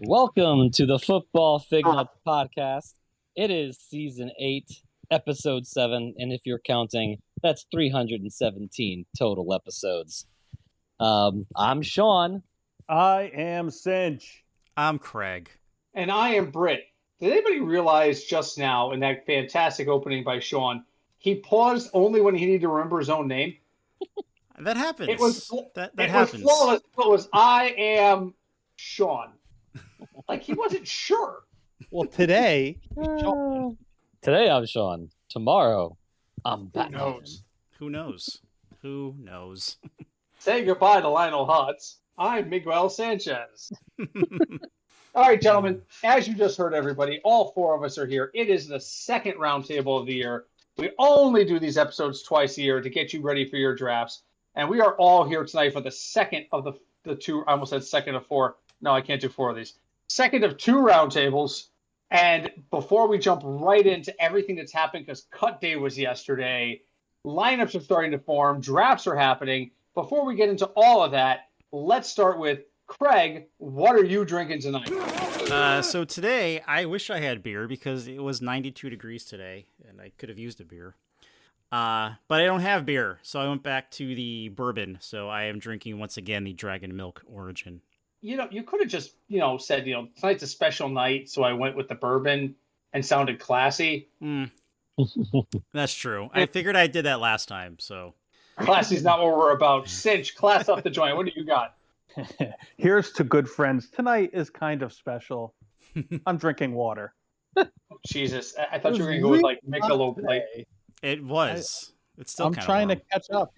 Welcome to the Football Fignuts podcast. It is season 8, episode 7, and if you're counting, that's 317 total episodes. I'm Sean. I am Cinch. I'm Craig. And I am Britt. Did anybody realize just now in that fantastic opening by Sean, he paused only when he needed to remember his own name? That happens. It was that it happens. was flawless. It was I am Sean. Like he wasn't sure. Well, today, Today I'm Sean. Tomorrow, I'm Batman. Who knows? Say goodbye to Lionel Hutz. I'm Miguel Sanchez. All right, gentlemen, as you just heard, everybody, all four of us are here. It is the second roundtable of the year. We only do these episodes twice a year to get you ready for your drafts. And we are all here tonight for the second of the two. I almost said second of four. No, I can't do four of these. Second of two roundtables. And before we jump right into everything that's happened, because cut day was yesterday, lineups are starting to form, drafts are happening. Before we get into all of that, let's start with Craig. What are you drinking tonight? So today, I wish I had beer because it was 92 degrees today, and I could have used a beer. But I don't have beer, so I went back to the bourbon. So I am drinking, once again, the Dragon Milk Origin. You could have just, said, tonight's a special night, so I went with the bourbon and sounded classy. That's true. I figured I did that last time, so. Classy's not what we're about. Cinch, class up the joint. What do you got? Here's to good friends. Tonight is kind of special. I'm drinking water. Jesus, I thought you were going to go with, like, Michelob Light. It was. It's still I'm kind of trying warm. to catch up.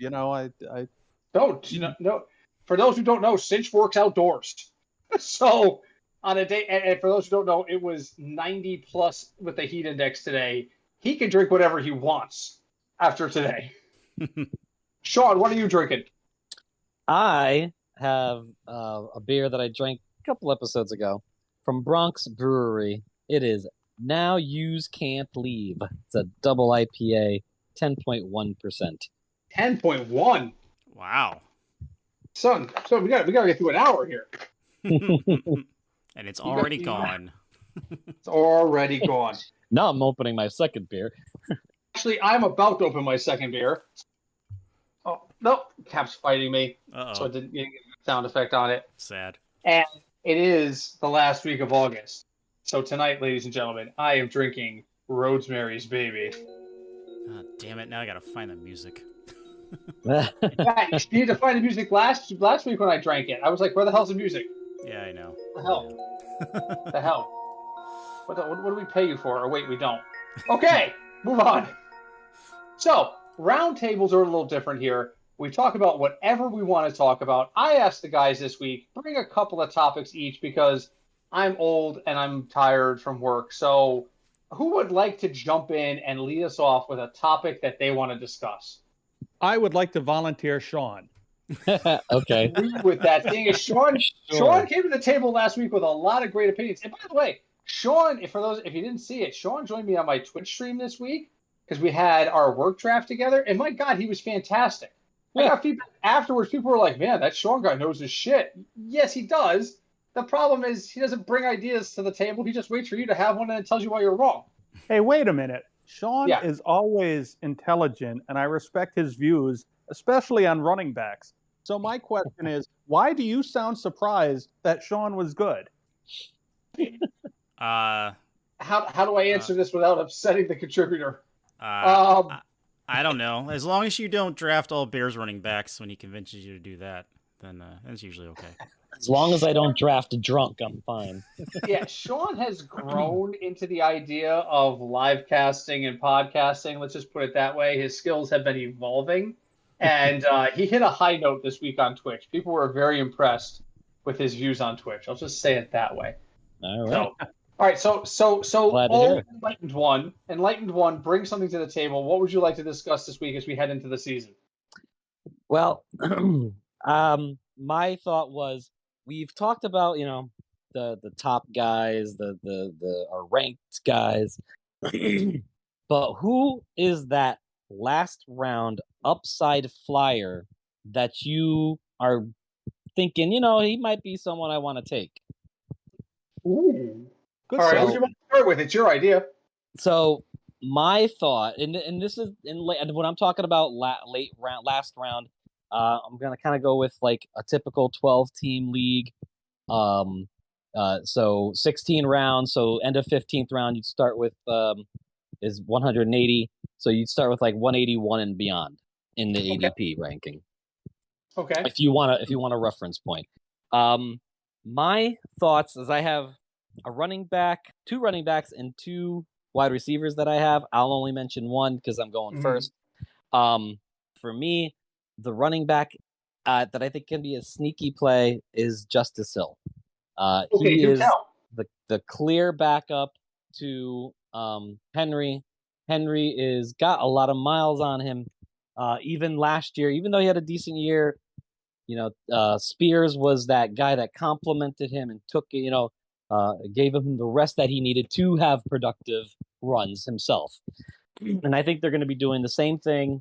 I Don't, no. For those who don't know, Cinch works outdoors. So, on a day, and for those who don't know, it was 90 plus with the heat index today. He can drink whatever he wants after today. Sean, what are you drinking? I have a beer that I drank a couple episodes ago from Bronx Brewery. It is Now Yous Can't Leave. It's a double IPA, 10.1%. 10.1. Wow. Son, so we got to get through an hour here. And it's already gone. It's already gone. Now I'm opening my second beer. Actually, I'm about to open my second beer. Oh, no, Cap's fighting me. Uh-oh. So I didn't get a sound effect on it. Sad. And it is the last week of August. So tonight, ladies and gentlemen, I am drinking Rosemary's Baby. Oh, damn it, now I gotta find the music. Yeah, you needed to find the music last week when I drank it. I was like, where the hell's the music? Yeah, I know. What the hell? The hell? What do we pay you for? Or wait, we don't. Okay, move on. So, roundtables are a little different here. We talk about whatever we want to talk about. I asked the guys this week, bring a couple of topics each because I'm old and I'm tired from work. So, who would like to jump in and lead us off with a topic that they want to discuss? I would like to volunteer Sean. Okay. With that thing is Sean. Sure. Sean came to the table last week with a lot of great opinions. And by the way, Sean, if you didn't see it, Sean joined me on my Twitch stream this week because we had our work draft together. And my God, he was fantastic. I got feedback afterwards. People were like, "Man, that Sean guy knows his shit." Yes, he does. The problem is he doesn't bring ideas to the table. He just waits for you to have one and then tells you why you're wrong. Hey, wait a minute. Sean is always intelligent, and I respect his views, especially on running backs. So my question is, why do you sound surprised that Sean was good? How do I answer this without upsetting the contributor? I don't know. As long as you don't draft all Bears running backs when he convinces you to do that, then that's usually okay. As long as I don't draft drunk, I'm fine. Yeah, Sean has grown into the idea of live casting and podcasting. Let's just put it that way. His skills have been evolving. And he hit a high note this week on Twitch. People were very impressed with his views on Twitch. I'll just say it that way. All right. All right, so Glad to hear it. Enlightened one, bring something to the table. What would you like to discuss this week as we head into the season? Well, my thought was we've talked about, the top guys, the our ranked guys. But who is that last round upside flyer that you are thinking, he might be someone I want to take? Ooh. Good All right, sell. who do you want to start with? It's your idea. So my thought, and this is and when I'm talking about last round, I'm gonna kind of go with like a typical 12-team league. So 16 rounds. So end of 15th round, you'd start with is 180. So you'd start with like 181 and beyond in the ADP ranking. Okay. If you want a reference point. My thoughts is I have a running back, 2 running backs, and 2 wide receivers that I have. I'll only mention one because I'm going first. For me, the running back that I think can be a sneaky play is Justice Hill. He is the clear backup to Henry. Henry is got a lot of miles on him. Even last year, even though he had a decent year, Spears was that guy that complimented him and gave him the rest that he needed to have productive runs himself. And I think they're going to be doing the same thing.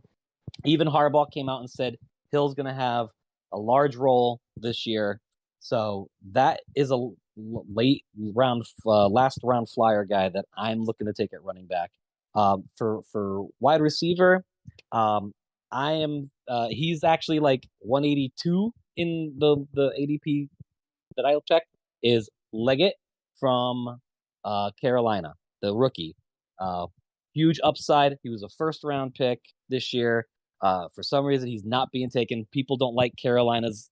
Even Harbaugh came out and said Hill's going to have a large role this year. So that is a last round flyer guy that I'm looking to take at running back. For wide receiver, he's actually like 182 in the ADP that I'll check is Leggett from Carolina, the rookie. Huge upside. He was a first round pick this year. For some reason, he's not being taken. People don't like Carolina's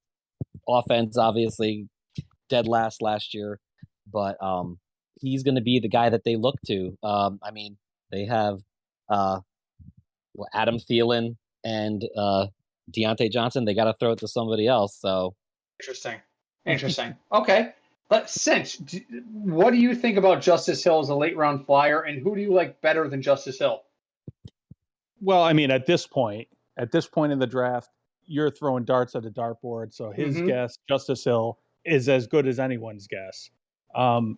offense, obviously, dead last year. But he's going to be the guy that they look to. They have Adam Thielen and Deontay Johnson. They got to throw it to somebody else. So Interesting. Okay. Cinch, what do you think about Justice Hill as a late round flyer, and who do you like better than Justice Hill? Well, I mean, at this point in the draft, you're throwing darts at a dartboard. So his guess, Justice Hill, is as good as anyone's guess. The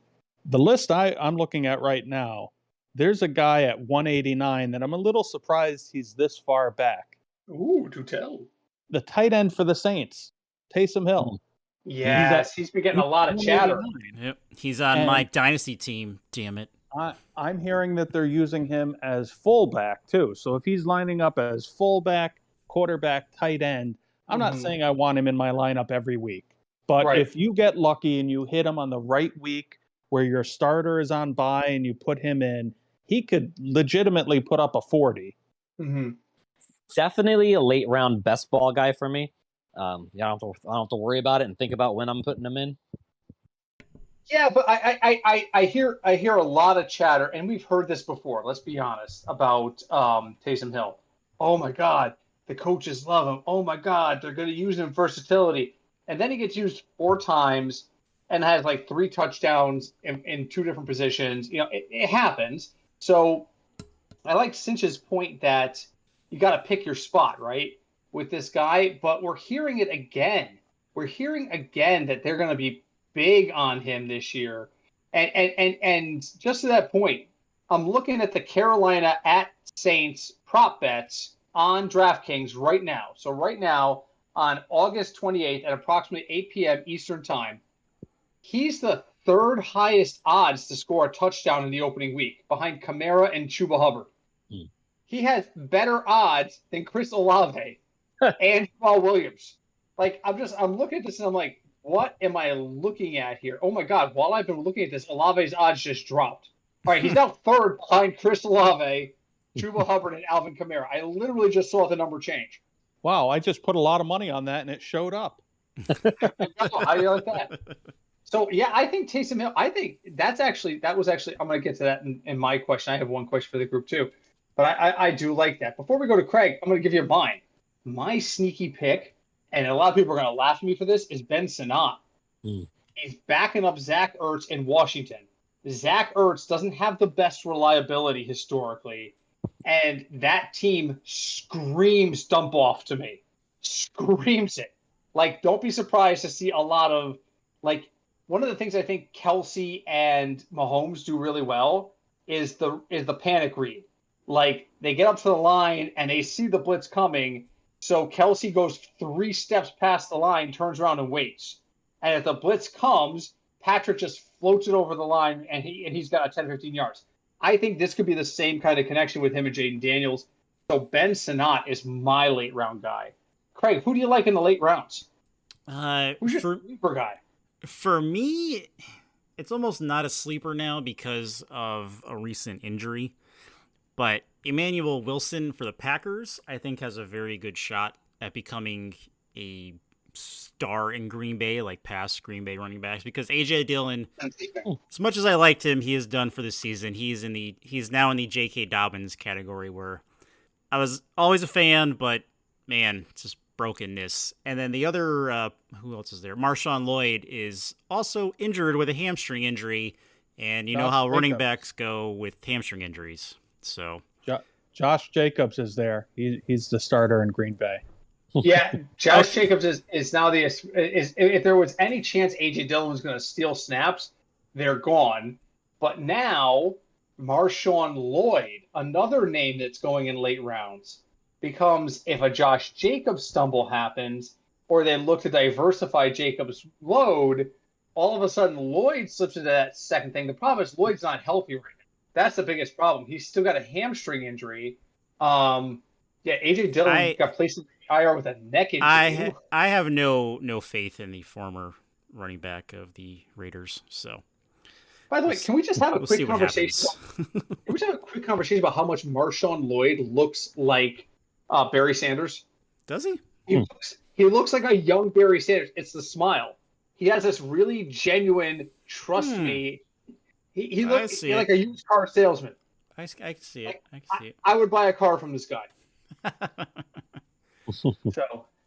list I'm looking at right now, there's a guy at 189 that I'm a little surprised he's this far back. Ooh, do tell. The tight end for the Saints, Taysom Hill. Yes, he's been getting a lot of chatter. Yep, he's on my dynasty team. Damn it! I'm hearing that they're using him as fullback too. So if he's lining up as fullback, quarterback, tight end, I'm not saying I want him in my lineup every week. But if you get lucky and you hit him on the right week where your starter is on bye and you put him in, he could legitimately put up a 40. Definitely a late round best ball guy for me. I don't have to worry about it and think about when I'm putting him in. Yeah, but I hear a lot of chatter, and we've heard this before. Let's be honest about Taysom Hill. Oh my God, the coaches love him. Oh my God, they're going to use him versatility, and then he gets used 4 times and has like 3 touchdowns in 2 different positions. It happens. So I like Cinch's point that you got to pick your spot, right, with this guy. But we're hearing it again. We're hearing again that they're going to be big on him this year. And just to that point, I'm looking at the Carolina at Saints prop bets on DraftKings right now. So right now, on August 28th at approximately 8 p.m. Eastern Time, he's the 3rd highest odds to score a touchdown in the opening week, behind Kamara and Chuba Hubbard. He has better odds than Chris Olave and Jamal Williams. Like, I'm looking at this and I'm like, what am I looking at here? Oh my God, while I've been looking at this, Olave's odds just dropped. All right, he's now 3rd behind Chris Olave, Chuba Hubbard, and Alvin Kamara. I literally just saw the number change. Wow, I just put a lot of money on that and it showed up. How do you like that? So yeah, I think Taysom Hill, that was actually, I'm going to get to that in my question. I have one question for the group too, but I do like that. Before we go to Craig, I'm going to give you mine. My sneaky pick, and a lot of people are going to laugh at me for this, is Ben Sinnott. He's backing up Zach Ertz in Washington. Zach Ertz doesn't have the best reliability historically, and that team screams dump off to me. Screams it. Like, don't be surprised to see a lot of, like, one of the things I think Kelsey and Mahomes do really well is the panic read. Like, they get up to the line and they see the blitz coming, so Kelsey goes 3 steps past the line, turns around and waits. And if the blitz comes, Patrick just floats it over the line, and he's got 10, 15 yards. I think this could be the same kind of connection with him and Jaden Daniels. So Ben Sinnott is my late round guy. Craig, who do you like in the late rounds? Who's your sleeper guy? For me, it's almost not a sleeper now because of a recent injury. But Emmanuel Wilson for the Packers, I think, has a very good shot at becoming a star in Green Bay, like past Green Bay running backs. Because A.J. Dillon, as much as I liked him, he is done for the season. He's now in the J.K. Dobbins category, where I was always a fan, but man, it's just brokenness. And then the other, who else is there? Marshawn Lloyd is also injured with a hamstring injury, and you know how running backs go with hamstring injuries. So Josh Jacobs is there. He's the starter in Green Bay. Yeah, Josh Jacobs is now if there was any chance A.J. Dillon was going to steal snaps, they're gone. But now Marshawn Lloyd, another name that's going in late rounds, becomes, if a Josh Jacobs stumble happens, or they look to diversify Jacobs' load, all of a sudden Lloyd slips into that second thing. The problem is Lloyd's not healthy right now. That's the biggest problem. He's still got a hamstring injury. A.J. Dillon got placed in the IR with a neck injury. I have no faith in the former running back of the Raiders. So, by the way, can we just have a quick conversation? Can we just have a quick conversation about how much Marshawn Lloyd looks like Barry Sanders? Does he? He looks like a young Barry Sanders. It's the smile. He has this really genuine, trust me. He looks like a used car salesman. I can see it. I would buy a car from this guy. So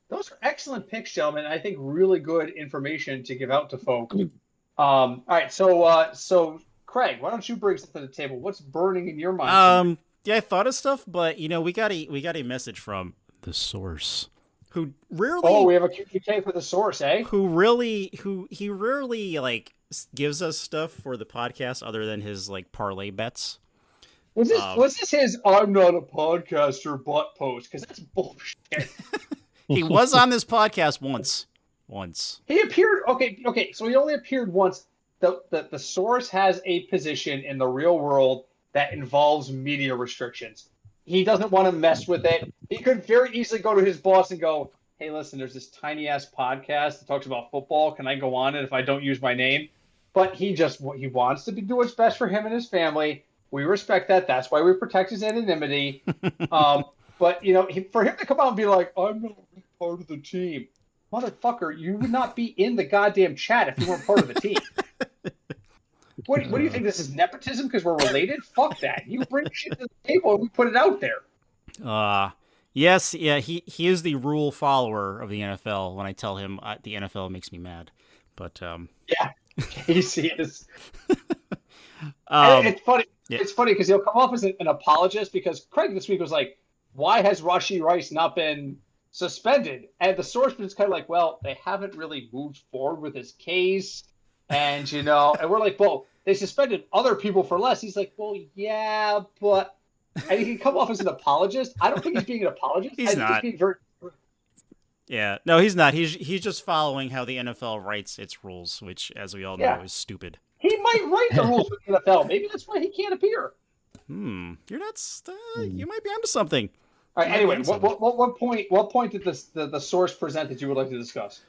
those are excellent picks, gentlemen. I think really good information to give out to folk. All right, so Craig, why don't you bring something to the table? What's burning in your mind? Yeah, I thought of stuff, but we got a message from the source, who rarely. Oh, we have a QQK for the source, eh? Who he rarely like gives us stuff for the podcast other than his like parlay bets. Was this his "I'm not a podcaster" butt post? Because that's bullshit. He was on this podcast once. He appeared. Okay. So he only appeared once. The source has a position in the real world that involves media restrictions. He doesn't want to mess with it. He could very easily go to his boss and go, "Hey, listen, there's this tiny ass podcast that talks about football. Can I go on it if I don't use my name?" But he wants to do what's best for him and his family. We respect that. That's why we protect his anonymity. But, for him to come out and be like, "I'm not part of the team." Motherfucker, you would not be in the goddamn chat if you weren't part of the team. What do you think? This is nepotism because we're related? Fuck that. You bring shit to the table and we put it out there. Yes. Yeah, he is the rule follower of the NFL. When I tell him the NFL makes me mad. But, yeah, he is. It's funny. Yeah. It's funny because he'll come off as an apologist because Craig this week was like, "Why has Rashee Rice not been suspended?" And the source was kind of like, "Well, they haven't really moved forward with his case." And, and we're like, "Well, they suspended other people for less." He's like, "Well, yeah, but," and he can come off as an apologist. I don't think he's being an apologist. He's not. He's being very... Yeah, no, he's not. He's just following how the NFL writes its rules, which, as we all know, is stupid. He might write the rules for the NFL. Maybe that's why he can't appear. You're not. You might be onto something. All right. Anyway, what point did the source present that you would like to discuss?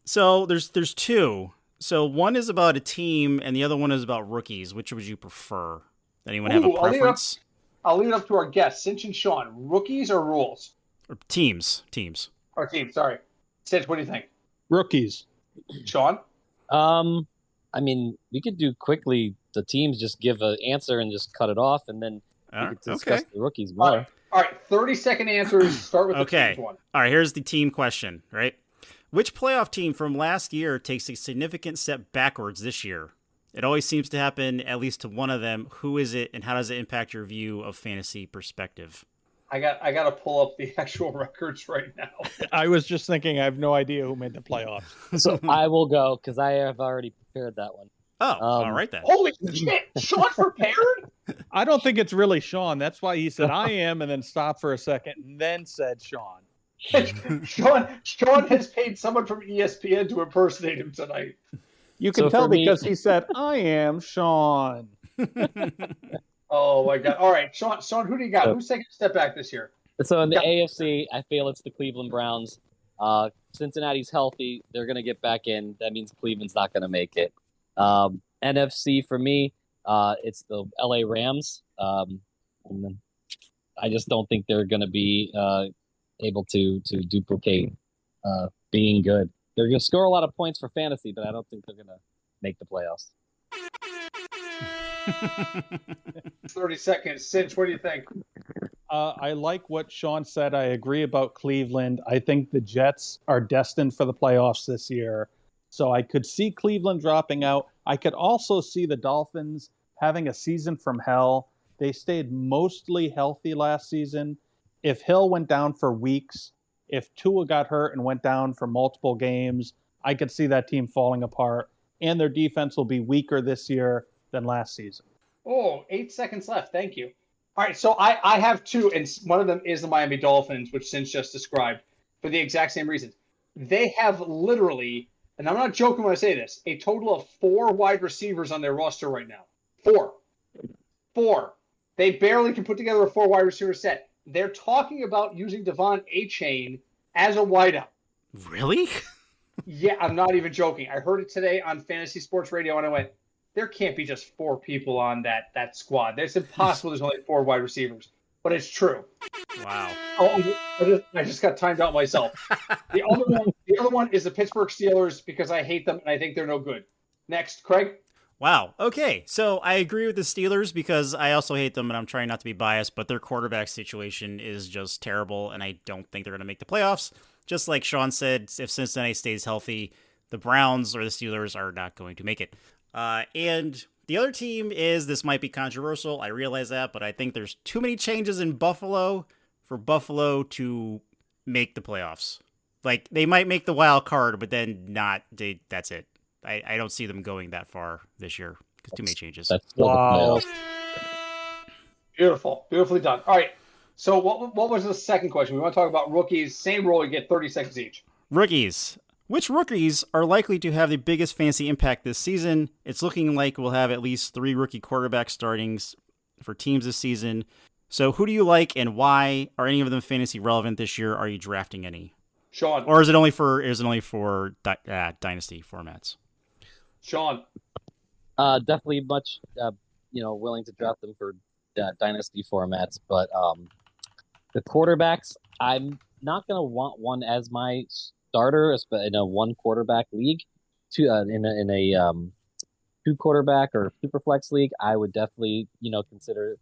So there's two. So one is about a team, and the other one is about rookies. Which would you prefer? Anyone have a preference? I'll leave it up to our guests, Cinch and Sean. Rookies or rules? Or teams. Or teams. Sorry, Cinch. What do you think? Rookies. Sean? I mean, we could do quickly. The teams just give an answer and just cut it off, and then we could discuss the rookies more. All right. 30-second answers. Start with the teams one. All right. Here's the team question. Right. Which playoff team from last year takes a significant step backwards this year? It always seems to happen at least to one of them. Who is it, and how does it impact your view of fantasy perspective? I got to pull up the actual records right now. I was just thinking, I have no idea who made the playoffs. So I will go because I have already prepared that one. Oh, all right then. Holy shit! Sean prepared? I don't think it's really Sean. That's why he said I am, and then stopped for a second, and then said Sean. Sean has paid someone from ESPN to impersonate him tonight. You can tell because he said, "I am Sean." Oh my God! All right, Sean, who do you got? Who's taking a step back this year? So in the AFC, I feel it's the Cleveland Browns. Cincinnati's healthy; they're gonna get back in. That means Cleveland's not gonna make it. NFC for me, it's the LA Rams. And I just don't think they're gonna be able to duplicate being good. They're gonna score a lot of points for fantasy, but I don't think they're gonna make the playoffs. 30 seconds. Cinch, what do you think? I like what Sean said. I agree about Cleveland. I think the Jets are destined for the playoffs this year. So I could see Cleveland dropping out. I could also see the Dolphins having a season from hell. They stayed mostly healthy last season. If Hill went down for weeks, if Tua got hurt and went down for multiple games, I could see that team falling apart. And their defense will be weaker this year than last season. Oh, 8 seconds left. Thank you. All right, so I have two, and one of them is the Miami Dolphins, which Cinch just described, for the exact same reasons. They have literally, and I'm not joking when I say this, a total of 4 wide receivers on their roster right now. 4. They barely can put together a 4 wide receiver set. They're talking about using Devon Achane as a wideout. Really? Yeah, I'm not even joking. I heard it today on Fantasy Sports Radio, and I went, there can't be just 4 people on that squad. It's impossible. There's only 4 wide receivers, but it's true. Wow. Oh, I just got timed out myself. The other one is the Pittsburgh Steelers because I hate them and I think they're no good. Next, Craig. Wow. Okay. So I agree with the Steelers because I also hate them and I'm trying not to be biased, but their quarterback situation is just terrible and I don't think they're going to make the playoffs. Just like Sean said, if Cincinnati stays healthy, the Browns or the Steelers are not going to make it. And the other team this might be controversial, I realize that, but I think there's too many changes in Buffalo for Buffalo to make the playoffs. Like, they might make the wild card, but then that's it. I don't see them going that far this year because too many changes. Wow. Beautiful. Beautifully done. All right. So what was the second question? We want to talk about rookies. Same rule, you get 30 seconds each. Rookies. Which rookies are likely to have the biggest fantasy impact this season? It's looking like we'll have at least 3 rookie quarterback startings for teams this season. So who do you like and why? Are any of them fantasy relevant this year? Are you drafting any? Sean. Or is it only for dynasty formats? Sean. Definitely much, willing to draft them for dynasty formats, but the quarterbacks, I'm not going to want one as my starter in a 1 quarterback league. In a 2 quarterback or super flex league, I would definitely consider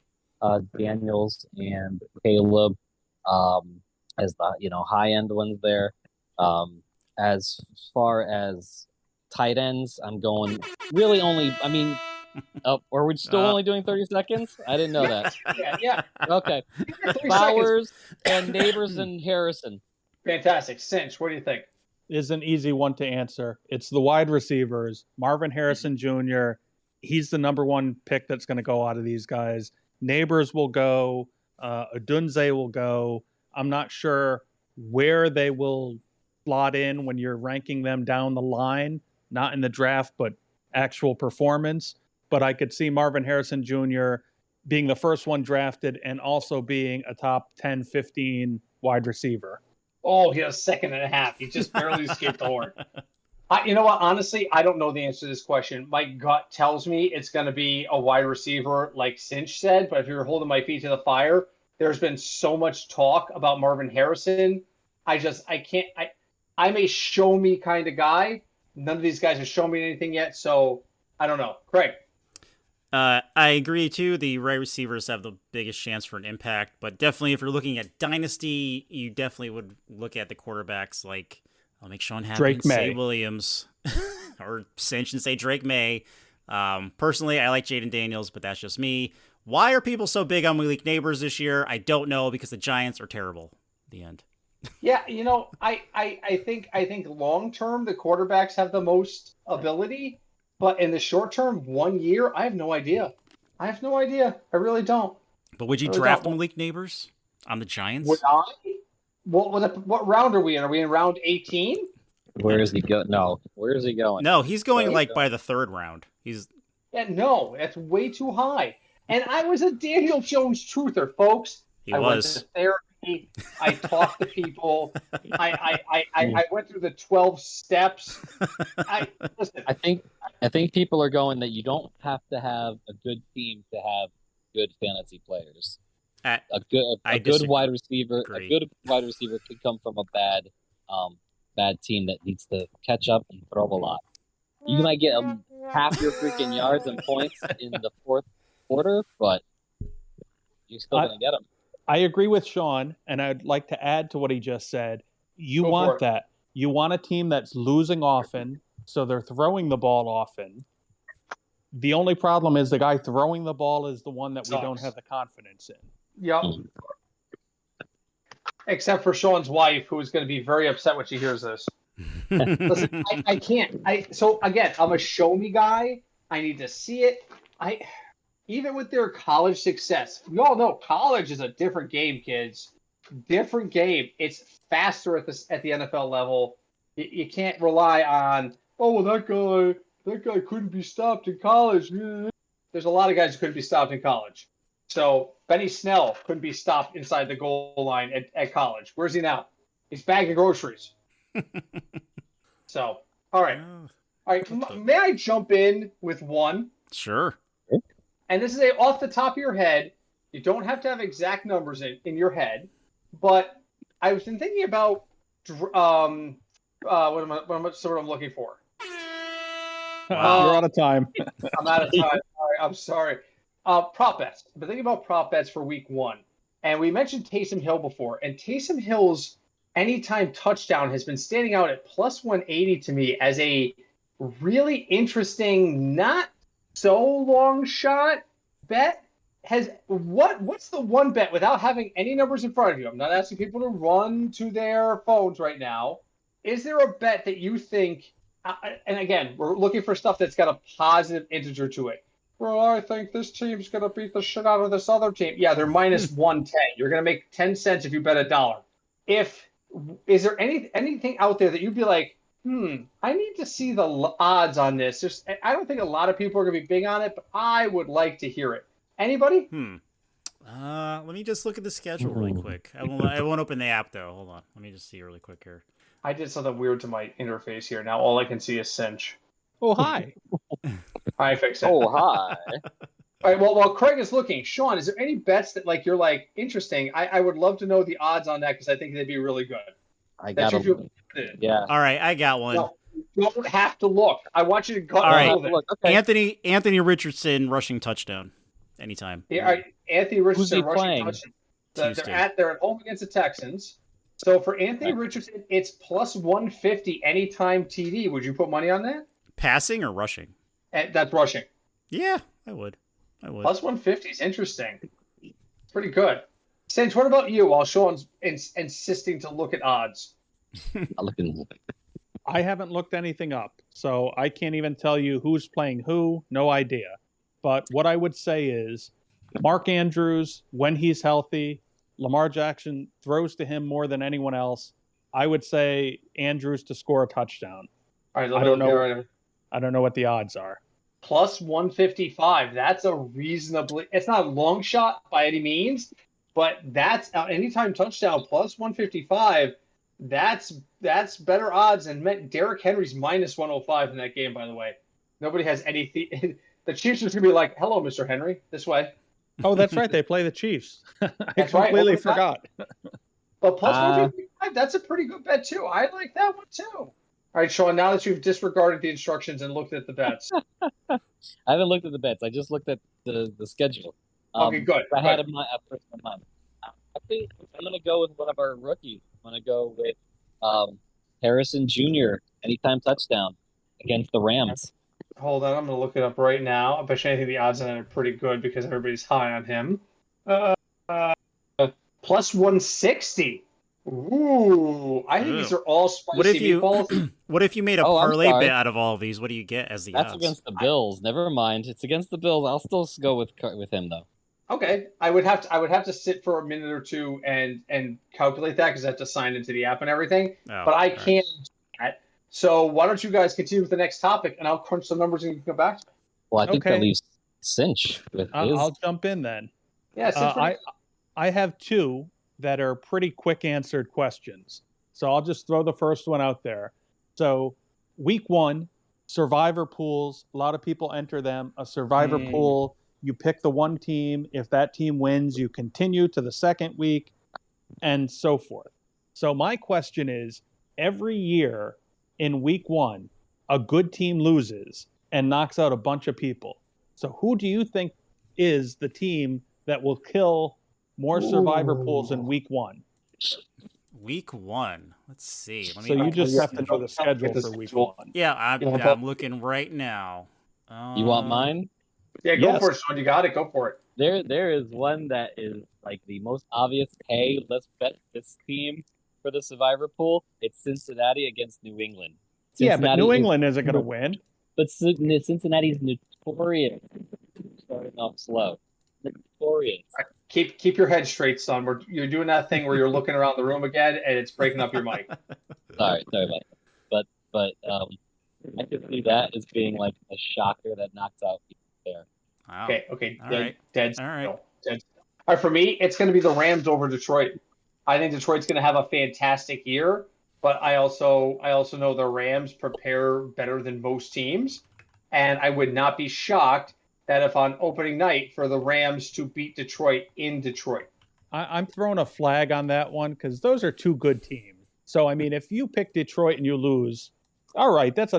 Daniels and Caleb as the high end ones there. As far as tight ends, I'm going really only. I mean, are we still only doing 30 seconds? I didn't know that. Yeah. Okay. Flowers and Neighbors and Harrison. Fantastic. Cinch, what do you think? Is an easy one to answer. It's the wide receivers. Marvin Harrison Jr., he's the number 1 pick that's going to go out of these guys. Neighbors will go. Odunze will go. I'm not sure where they will slot in when you're ranking them down the line, not in the draft, but actual performance. But I could see Marvin Harrison Jr. being the first one drafted and also being a top 10, 15 wide receiver. Oh, he has a second and a half. He just barely escaped the horn. You know what? Honestly, I don't know the answer to this question. My gut tells me it's going to be a wide receiver like Cinch said, but if you're holding my feet to the fire, there's been so much talk about Marvin Harrison. I'm a show me kind of guy. None of these guys have shown me anything yet, so I don't know. Craig. I agree, too. The right receivers have the biggest chance for an impact, but definitely if you're looking at dynasty, you definitely would look at the quarterbacks like, I'll make Sean happy Drake and May. say Williams, or Cinch and say Drake May. Personally, I like Jaden Daniels, but that's just me. Why are people so big on Malik Neighbors this year? I don't know, because the Giants are terrible at the end. Yeah, I think long term the quarterbacks have the most ability. But in the short term, 1 year, I have no idea. I really don't. But would you draft Malik Neighbors on the Giants? Would I? What round are we in? Are we in round 18? Where is he going? No, where is he going? No, he's going like by the third round. No, that's way too high. And I was a Daniel Jones truther, folks. I went to therapy. I talked to people. I went through the 12 steps. Listen. I think people are going that you don't have to have a good team to have good fantasy players. A good wide receiver could come from a bad team that needs to catch up and throw a lot. You might get half your freaking yards and points in the fourth quarter, but you're still going to get them. I agree with Sean, and I'd like to add to what he just said. You want that. You want a team that's losing often, so they're throwing the ball often. The only problem is the guy throwing the ball is the one that we don't have the confidence in. Yep. Except for Sean's wife, who is going to be very upset when she hears this. Listen, I can't. So again, I'm a show me guy. I need to see it. Even with their college success, we all know college is a different game, kids. Different game. It's faster at the NFL level. You can't rely on, that guy couldn't be stopped in college. There's a lot of guys who couldn't be stopped in college. So Benny Snell couldn't be stopped inside the goal line at college. Where's he now? He's bagging groceries. So, all right. May I jump in with one? Sure. And this is off the top of your head. You don't have to have exact numbers in your head, but I was thinking about what am I'm looking for? Wow. You're out of time. I'm out of time. All right, I'm sorry. Prop bets. I've been thinking about prop bets for week 1, and we mentioned Taysom Hill before, and Taysom Hill's anytime touchdown has been standing out at plus 180 to me as a really interesting, not so long shot bet. What's the one bet without having any numbers in front of you? I'm not asking people to run to their phones right now. Is there a bet that you think, and again, we're looking for stuff that's got a positive integer to it. Well, I think this team's going to beat the shit out of this other team. Yeah, they're minus 110. You're going to make 10 cents if you bet $1. Is there anything out there that you'd be like, I need to see the odds on this. I don't think a lot of people are going to be big on it, but I would like to hear it. Anybody? Let me just look at the schedule really quick. I won't open the app, though. Hold on. Let me just see really quick here. I did something weird to my interface here. Now all I can see is Cinch. Oh, hi. I fixed it. Oh, hi. All right, well, while Craig is looking, Sean, is there any bets that you're like, interesting? I would love to know the odds on that because I think they'd be really good. I got them. Yeah. All right, I got one. No, you don't have to look. I want you to go. All right. Look. Okay. Anthony Richardson rushing touchdown anytime. Yeah, all right. Anthony Richardson rushing playing? touchdown. They're at home against the Texans. So for Anthony Richardson, it's plus 150 anytime TD. Would you put money on that? Passing or rushing? That's rushing. Yeah, I would. Plus 150 is interesting. Pretty good. Cinch, what about you while Sean's insisting to look at odds? I haven't looked anything up, so I can't even tell you who's playing who. No idea. But what I would say is Mark Andrews, when he's healthy, Lamar Jackson throws to him more than anyone else. I would say Andrews to score a touchdown. All right, I don't know what the odds are. Plus 155. That's a reasonably. It's not a long shot by any means, but that's anytime touchdown plus 155. That's better odds than Derrick Henry's minus 105 in that game. By the way, nobody has anything. The Chiefs are going to be like, "Hello, Mr. Henry, this way." Oh, that's right. They play the Chiefs. I completely forgot. But plus 155, that's a pretty good bet too. I like that one too. All right, Sean, now that you've disregarded the instructions and looked at the bets. I haven't looked at the bets. I just looked at the schedule. Okay, good. I had my first in mind. I think I'm going to go with one of our rookies. I'm going to go with Harrison Jr. anytime touchdown against the Rams. Hold on, I'm going to look it up right now. I bet you I think the odds on it are pretty good because everybody's high on him. Plus 160. Ooh, I think these are all spicy meatballs. What if you made a parlay bet out of all of these? What do you get as the odds? That's against the Bills. Never mind. It's against the Bills. I'll still go with him though. Okay, I would have to sit for a minute or two and calculate that because I have to sign into the app and everything. But I can't do that. So why don't you guys continue with the next topic, and I'll crunch some numbers and you can come back to me. Well, I think that leaves Cinch with his. I'll jump in then. Yeah, I have two that are pretty quick answered questions. So I'll just throw the first one out there. So week 1, survivor pools. A lot of people enter them. A survivor pool, you pick the one team. If that team wins, you continue to the second week and so forth. So my question is, every year in week 1, a good team loses and knocks out a bunch of people. So who do you think is the team that will kill more survivor pools in week 1? Week 1. Let's see. So you just have to know the schedule for week 1. Yeah, I'm looking right now. You want mine? Yeah, go for it, Sean. You got it. Go for it. There is one that is like the most obvious. Hey, let's bet this team for the survivor pool. It's Cincinnati against New England. But New England isn't going to win. But Cincinnati's notorious starting off slow. Notorious. Keep your head straight, son. You're doing that thing where you're looking around the room again, and it's breaking up your mic. Sorry about that. But I could see that as being like a shocker that knocks out people there. Wow. Okay. All right. Dead. All right. All right. For me, it's going to be the Rams over Detroit. I think Detroit's going to have a fantastic year, but I also know the Rams prepare better than most teams, and I would not be shocked that if on opening night for the Rams to beat Detroit in Detroit. I'm throwing a flag on that one because those are two good teams. So, I mean, if you pick Detroit and you lose, all right, that's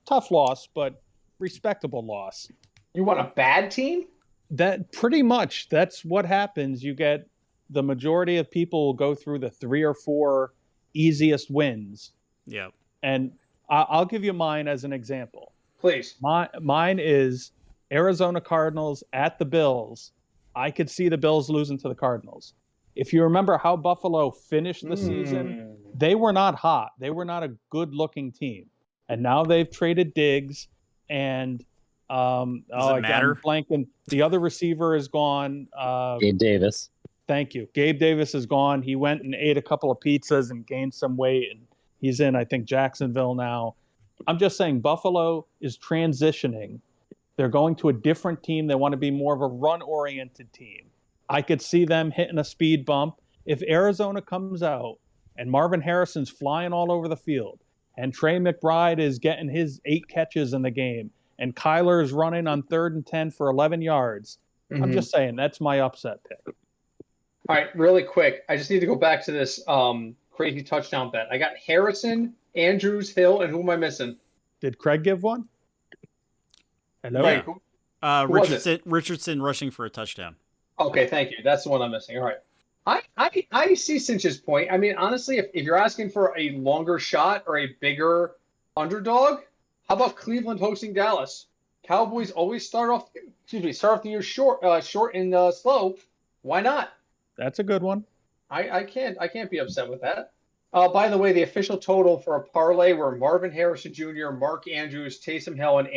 tough loss, but respectable loss. You want a bad team? That pretty much, that's what happens. You get the majority of people will go through the 3 or 4 easiest wins. Yeah. And I'll give you mine as an example. Please. Mine is Arizona Cardinals at the Bills. I could see the Bills losing to the Cardinals. If you remember how Buffalo finished the season, they were not hot. They were not a good-looking team. And now they've traded Diggs, and Does it matter? Blanking. The other receiver is gone. Gabe Davis. Thank you. Gabe Davis is gone. He went and ate a couple of pizzas and gained some weight, and he's in, I think, Jacksonville now. I'm just saying Buffalo is transitioning. They're going to a different team. They want to be more of a run-oriented team. I could see them hitting a speed bump. If Arizona comes out and Marvin Harrison's flying all over the field and Trey McBride is getting his 8 catches in the game and Kyler is running on 3rd and 10 for 11 yards, I'm just saying that's my upset pick. All right, really quick. I just need to go back to this crazy touchdown bet. I got Harrison, Andrews, Hill, and who am I missing? Did Craig give one? Hello? Yeah. Richardson rushing for a touchdown. Okay, thank you. That's the one I'm missing. All right. I see Cinch's point. I mean, honestly, if you're asking for a longer shot or a bigger underdog, how about Cleveland hosting Dallas? Cowboys always start off the year short and slow. Why not? That's a good one. I can't be upset with that. By the way, the official total for a parlay where Marvin Harrison Jr., Mark Andrews, Taysom Hill, and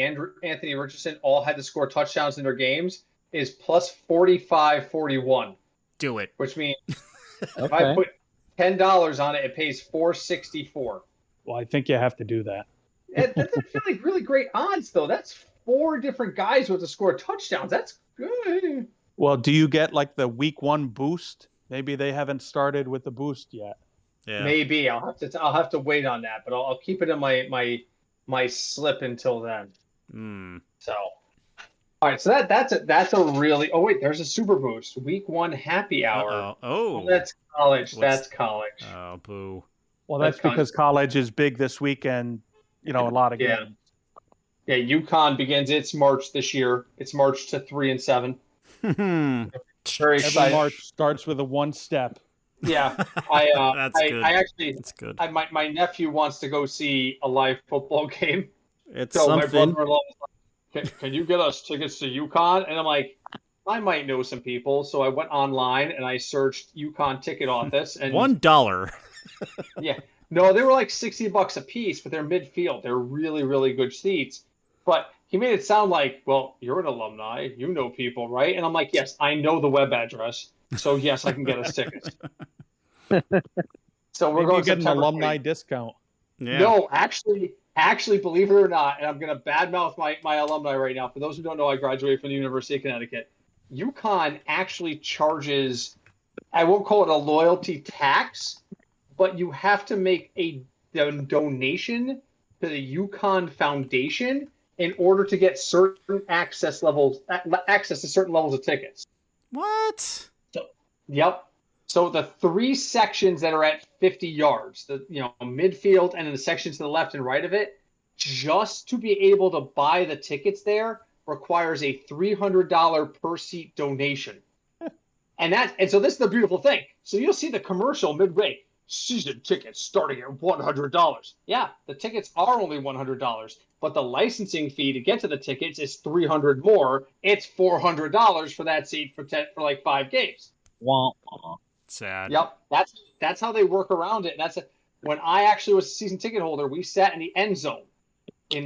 Anthony Richardson all had to score touchdowns in their games is plus 45-41. Do it. Which means if I put $10 on it, it pays $4.64. Well, I think you have to do that. That doesn't feel like really great odds, though. That's 4 different guys with to score touchdowns. That's good. Well, do you get like the week 1 boost? Maybe they haven't started with the boost yet. Yeah. Maybe I'll have to wait on that, but I'll keep it in my slip until then. So, all right. So that's a really. Oh wait, there's a super boost. Week 1 happy hour. Uh-oh. Oh, that's college. That's college. Oh, boo. Well, that's because college is big this weekend. You know, a lot of games. Yeah, UConn begins its march this year. It's March to 3-7. Very excited. Every March starts with a 1 step. Yeah, That's good. My nephew wants to go see a live football game. It's so something. My brother-in-law was like, can you get us tickets to UConn? And I'm like, I might know some people. So I went online and I searched UConn ticket office. And $1. Yeah. No, they were like $60 a piece, but they're midfield. They're really, really good seats. But he made it sound like, well, you're an alumni. You know people, right? And I'm like, yes, I know the web address. So, yes, I can get us tickets. So we're Maybe going you get an September alumni 20th. discount. Yeah. No, actually, believe it or not, and I'm going to badmouth my alumni right now. For those who don't know, I graduated from the University of Connecticut. UConn actually charges, I won't call it a loyalty tax, but you have to make a donation to the UConn Foundation in order to get certain access to certain levels of tickets. What? Yep. So the 3 sections that are at 50 yards, the midfield and then the sections to the left and right of it, just to be able to buy the tickets there requires a $300 per seat donation. And so this is the beautiful thing. So you'll see the commercial midway, season tickets starting at $100. Yeah, the tickets are only $100, but the licensing fee to get to the tickets is $300 more. It's $400 for that seat for like 5 games. Womp. Sad. Yep, that's how they work around it. When I actually was a season ticket holder, we sat in the end zone. I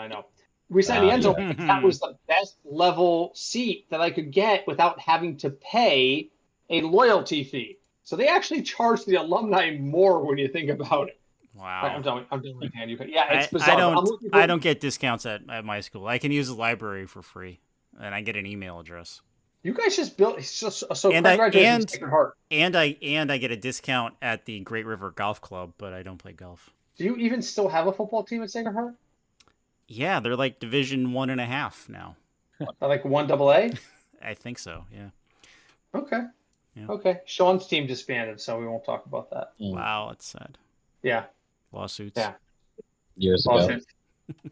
know. We sat in the end zone because that was the best level seat that I could get without having to pay a loyalty fee. So they actually charge the alumni more when you think about it. Wow. Right, I'm done with hand. Yeah, it's bizarre. I don't get discounts at my school. I can use the library for free, and I get an email address. You guys just built and congratulations, Sacred Heart. And I get a discount at the Great River Golf Club, but I don't play golf. Do you even still have a football team at Sacred Heart? Yeah, they're like Division 1.5 now. Like 1AA? I think so. Yeah. Okay. Yeah. Okay. Sean's team disbanded, so we won't talk about that. Wow, that's sad. Yeah. Lawsuits. Yeah. Years ago.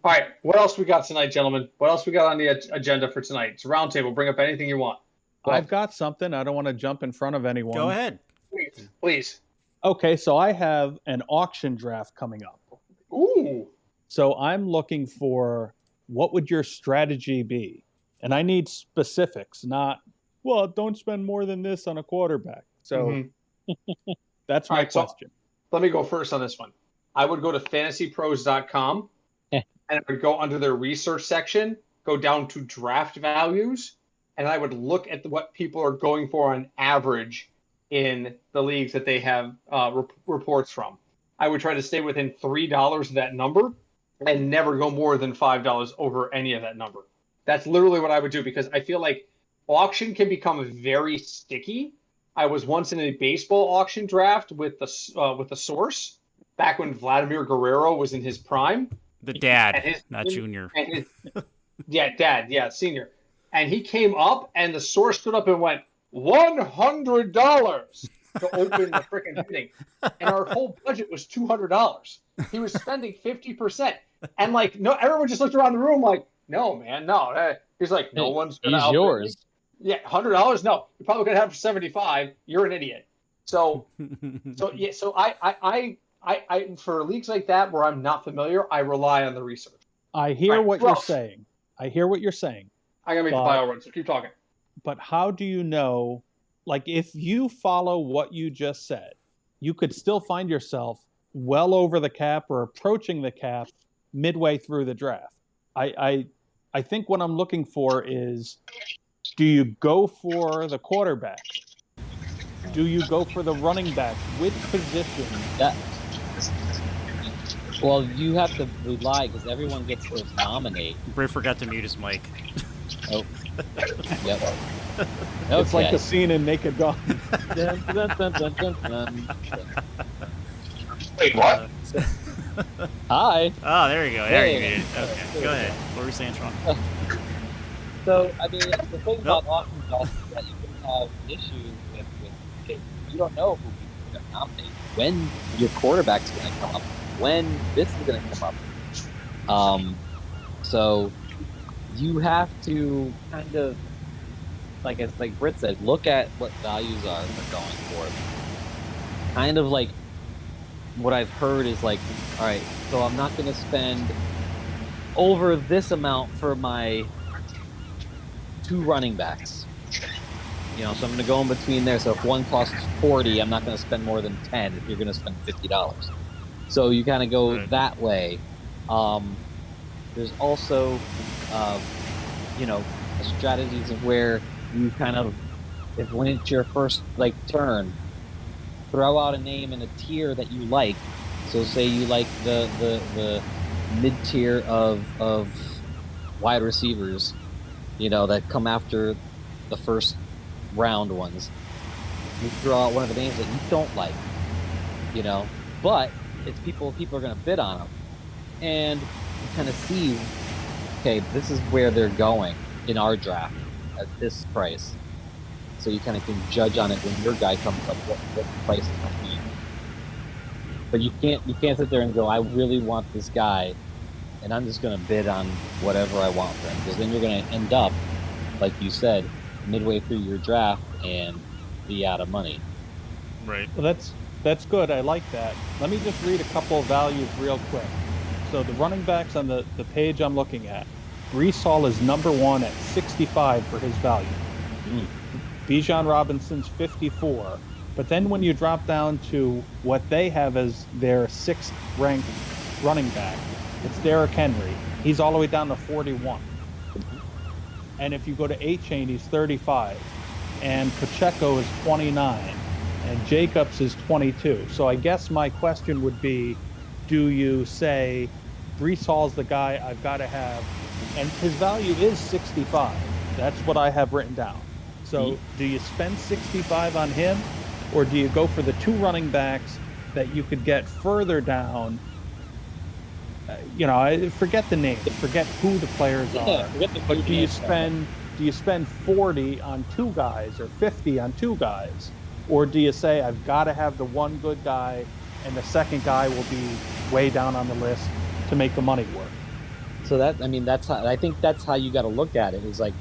All right. What else we got tonight, gentlemen? What else we got on the agenda for tonight? It's a roundtable. Bring up anything you want. I've got something. I don't want to jump in front of anyone. Go ahead. Please. Okay, so I have an auction draft coming up. Ooh. So I'm looking for what would your strategy be? And I need specifics, not, well, don't spend more than this on a quarterback. So that's my question. So let me go first on this one. I would go to fantasypros.com and I would go under their research section, go down to draft values, and I would look at what people are going for on average in the leagues that they have reports from. I would try to stay within $3 of that number and never go more than $5 over any of that number. That's literally what I would do because I feel like auction can become very sticky. I was once in a baseball auction draft with the source back when Vladimir Guerrero was in his prime. The dad, not junior. Dad, senior. And he came up and the source stood up and went, $100 to open the freaking thing. And our whole budget was $200. He was spending 50%. And no, everyone just looked around the room like, no, man, no. He's like, no one's going to. He's yours. Yeah, $100? No, you're probably going to have it for 75. You're an idiot. So I for leagues like that where I'm not familiar, I rely on the research. I hear what you're saying. I gotta make the bio run, so keep talking. But how do you know, if you follow what you just said, you could still find yourself well over the cap or approaching the cap midway through the draft. I think what I'm looking for is, do you go for the quarterback? Do you go for the running back with position? Well, you have to rely because everyone gets to nominate. Bray forgot to mute his mic. Oh. Yep. It's like the scene in Naked Gun. Wait, what? Hi. Oh, there you go. There you muted. Okay, go ahead. What were you saying, Sean? So, I mean, the thing about auction drafts is that you can have issues with you don't know who you're going to nominate, when your quarterback's going to come up, when this is going to come up. So you have to kind of, like Britt said, look at what values are they're going for. Kind of like what I've heard is all right, so I'm not going to spend over this amount for my 2 running backs. So I'm going to go in between there. So if one costs 40, I'm not going to spend more than 10 if you're going to spend $50. So you kind of go that way. There's also, strategies of where you kind of, when it's your first turn, throw out a name in a tier that you like. So say you like the mid tier of wide receivers, that come after the first round ones. You throw out one of the names that you don't like, but it's people are going to bid on them, and you kind of see, okay, this is where they're going in our draft at this price. So you kind of can judge on it when your guy comes up what the price is going to be. But you can't sit there and go, I really want this guy, and I'm just going to bid on whatever I want for him, because then you're going to end up, like you said, midway through your draft and be out of money. Right. Well, that's good. I like that. Let me just read a couple of values real quick. So the running backs on the page I'm looking at, Breece Hall is number 1 at 65 for his value. Bijan Robinson's 54. But then when you drop down to what they have as their 6th ranked running back, it's Derrick Henry. He's all the way down to 41. And if you go to A-Chain, he's 35. And Pacheco is 29. And Jacobs is 22. So I guess my question would be, do you say Breece Hall's the guy I've got to have? And his value is 65. That's what I have written down. So do you spend 65 on him, or do you go for the 2 running backs that you could get further down? Forget the names, forget who the players are. But do you spend 40 on 2 guys or 50 on 2 guys? Or do you say, I've got to have the one good guy and the second guy will be way down on the list to make the money work? So I think that's how you got to look at it. Is like,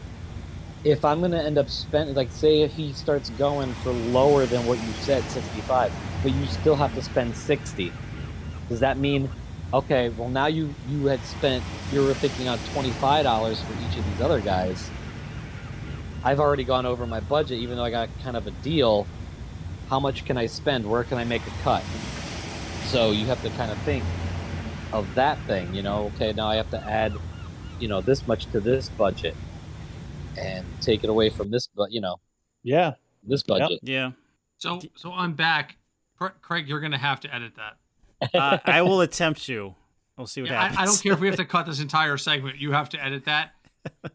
if I'm going to end up spending, like, say if he starts going for lower than what you said, 65, but you still have to spend 60. Does that mean, okay, well, now you were thinking on $25 for each of these other guys. I've already gone over my budget, even though I got kind of a deal. How much can I spend? Where can I make a cut? So you have to kind of think of that thing, okay, now I have to add, this much to this budget and take it away from this, but this budget. Yeah. So I'm back. Craig, you're going to have to edit that. I will attempt to. We'll see what happens. I don't care if we have to cut this entire segment. You have to edit that.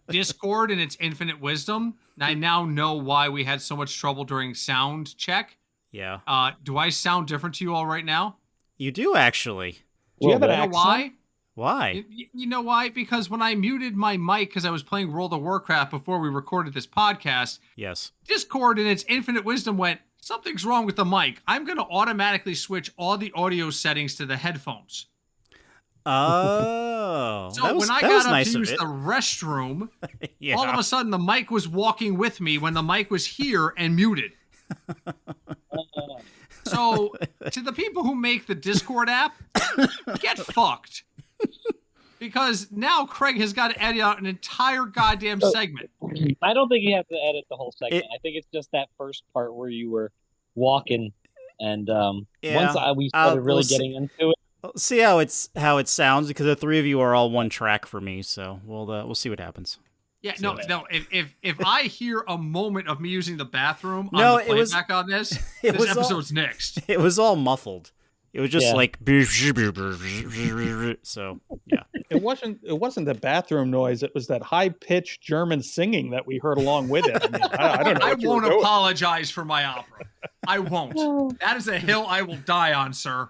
Discord in its infinite wisdom. I now know why we had so much trouble during sound check. Yeah. Do I sound different to you all right now? You do, actually. Do you have an accent? Why? Why? You know why? Because when I muted my mic because I was playing World of Warcraft before we recorded this podcast, yes, Discord in its infinite wisdom went, something's wrong with the mic. I'm going to automatically switch all the audio settings to the headphones. Oh. So when I got up to use the restroom, all of a sudden the mic was walking with me when the mic was here and muted. So to the people who make the Discord app, get fucked. Because now Craig has got to edit out an entire goddamn segment. I don't think you have to edit the whole segment. I think it's just that first part where you were walking, and once we started really getting into it. We'll see how it sounds, because the 3 of you are all one track for me. So we'll see what happens. Yeah, no. If I hear a moment of me using the bathroom on the playback on this episode's next. It was all muffled. It was just like so yeah. It wasn't the bathroom noise. It was that high pitched German singing that we heard along with it. I don't know. I won't apologize for my opera. I won't. That is a hill I will die on, sir.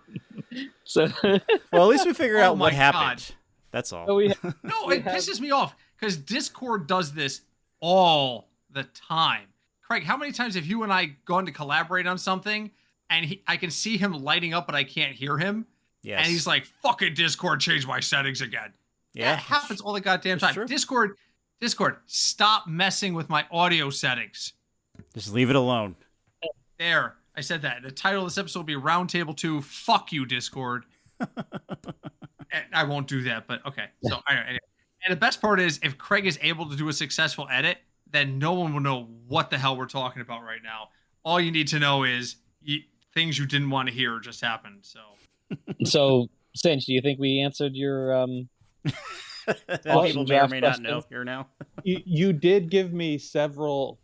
So, well, at least we figure out what happened. God. That's all. So it pisses me off because Discord does this all the time. Craig, how many times have you and I gone to collaborate on something and I can see him lighting up, but I can't hear him? Yes. And he's like, fucking Discord, change my settings again. Yeah. That happens all the goddamn time. True. Discord, stop messing with my audio settings. Just leave it alone. There. I said that. The title of this episode will be Roundtable 2, Fuck You, Discord. I won't do that, but okay. So, anyway. And the best part is, if Craig is able to do a successful edit, then no one will know what the hell we're talking about right now. All you need to know is things you didn't want to hear just happened. So, Cinch, do you think we answered your people may or may not know here now? You did give me several,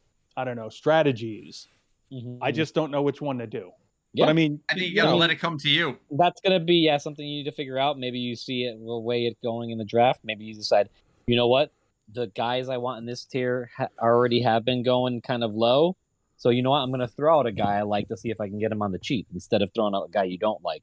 strategies. Mm-hmm. I just don't know which one to do. Yeah. But I mean, I think you got to let it come to you. That's going to be something you need to figure out. Maybe you see it the way it's going in the draft. Maybe you decide, you know what, the guys I want in this tier already have been going kind of low. So you know what, I'm going to throw out a guy I like to see if I can get him on the cheap instead of throwing out a guy you don't like.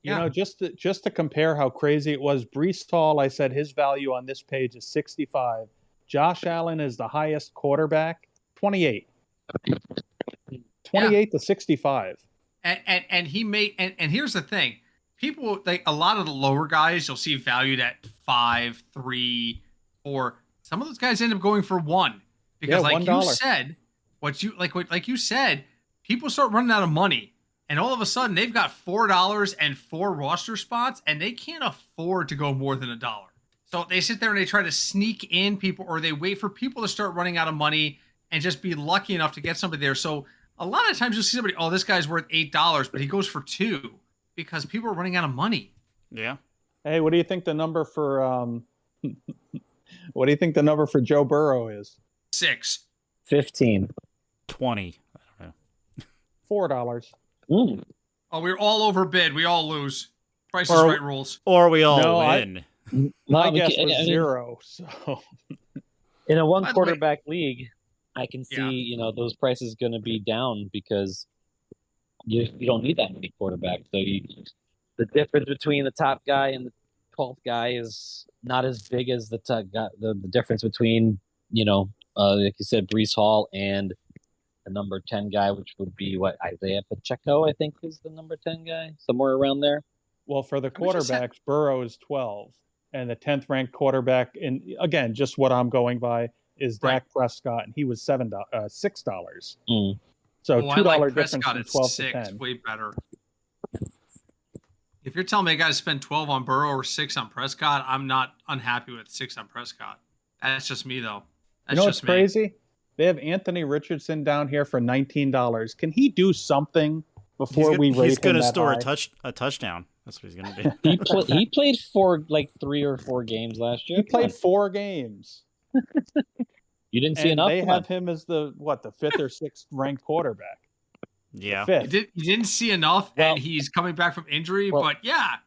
You know, just to compare how crazy it was, Breece Hall, I said his value on this page is 65. Josh Allen is the highest quarterback, 28. 28 to 65. And he made and here's the thing. People, like a lot of the lower guys you'll see valued at 5, 3, 4. Some of those guys end up going for 1. Because like $1. You said, like you said, people start running out of money. And all of a sudden, they've got $4 and 4 roster spots, and they can't afford to go more than $1. So they sit there and they try to sneak in people, or they wait for people to start running out of money and just be lucky enough to get somebody there. So a lot of times you'll see somebody, oh, this guy's worth $8, but he goes for 2 because people are running out of money. Yeah. Hey, what do you think the number for what do you think the number for Joe Burrow is? 6. 15. 20. I don't know. $4. Oh, we're all overbid. We all lose. Price is Right rules. Or we all win. My guess was 0. So in a one quarterback league, I can see those prices going to be down because you don't need that many quarterbacks. So the difference between the top guy and the 12th guy is not as big as the top guy. The difference between like you said, Breece Hall and the number 10 guy, which would be Isaiah Pacheco, I think is the number 10 guy, somewhere around there. Well, for the quarterbacks, Burrow is 12, and the 10th ranked quarterback, and again, just what I'm going by, is Dak Prescott, and he was $6. So $2 difference from 12 to 10. Way better. If you're telling me I got to spend 12 on Burrow or 6 on Prescott, I'm not unhappy with 6 on Prescott. That's just me, though. That's what's crazy? They have Anthony Richardson down here for $19. Can he do something before we rate him that high? He's going to store a touchdown. That's what he's going to do. He played for like 3 or 4 games last year. He played 4 games. You didn't see enough. They have him as the 5th or 6th ranked quarterback. Yeah, you didn't see enough, and he's coming back from injury. But yeah,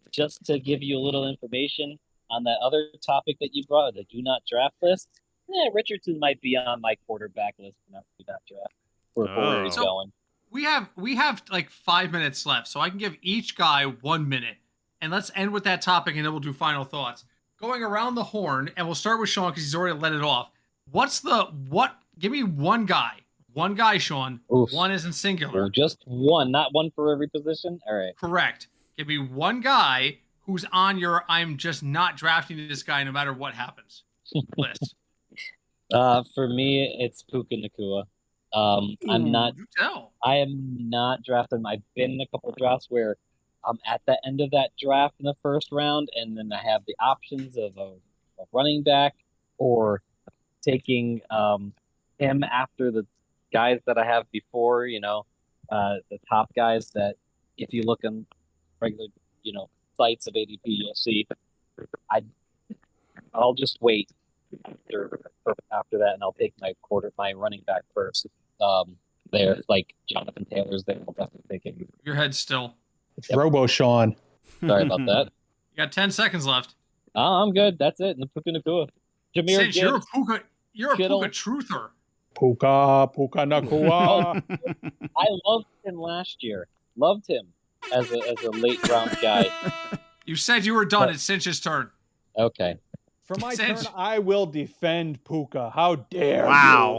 just to give you a little information on that other topic that you brought, the do not draft list. Yeah, Richardson might be on my quarterback list for that draft. Where he's going. We have like 5 minutes left, so I can give each guy 1 minute, and let's end with that topic, and then we'll do final thoughts. Going around the horn, and we'll start with Sean because he's already let it off. Give me one guy, Sean. Oof. 1 isn't singular. Just one, not one for every position. All right. Correct. Give me one guy who's on your I'm just not drafting this guy no matter what happens list. For me, it's Puka Nacua. I am not drafting. I've been in a couple of drafts where I'm at the end of that draft in the first round, and then I have the options of a running back or taking him after the guys that I have before, the top guys that if you look on regular, sites of ADP, you'll see. I'll just wait after that, and I'll take my running back first. There, like Jonathan Taylor's there. I'll definitely take him. Your head's still. It's Robo Sean. Sorry about that. You got 10 seconds left. I'm good. That's it. And Puka Nacua. Jameer Since Gibbs, you're a Puka truther. Puka Nacua. I loved him last year. Loved him as a late round guy. You said you were done. It's Cinch's turn. Okay. For my turn, I will defend Puka. How dare you? I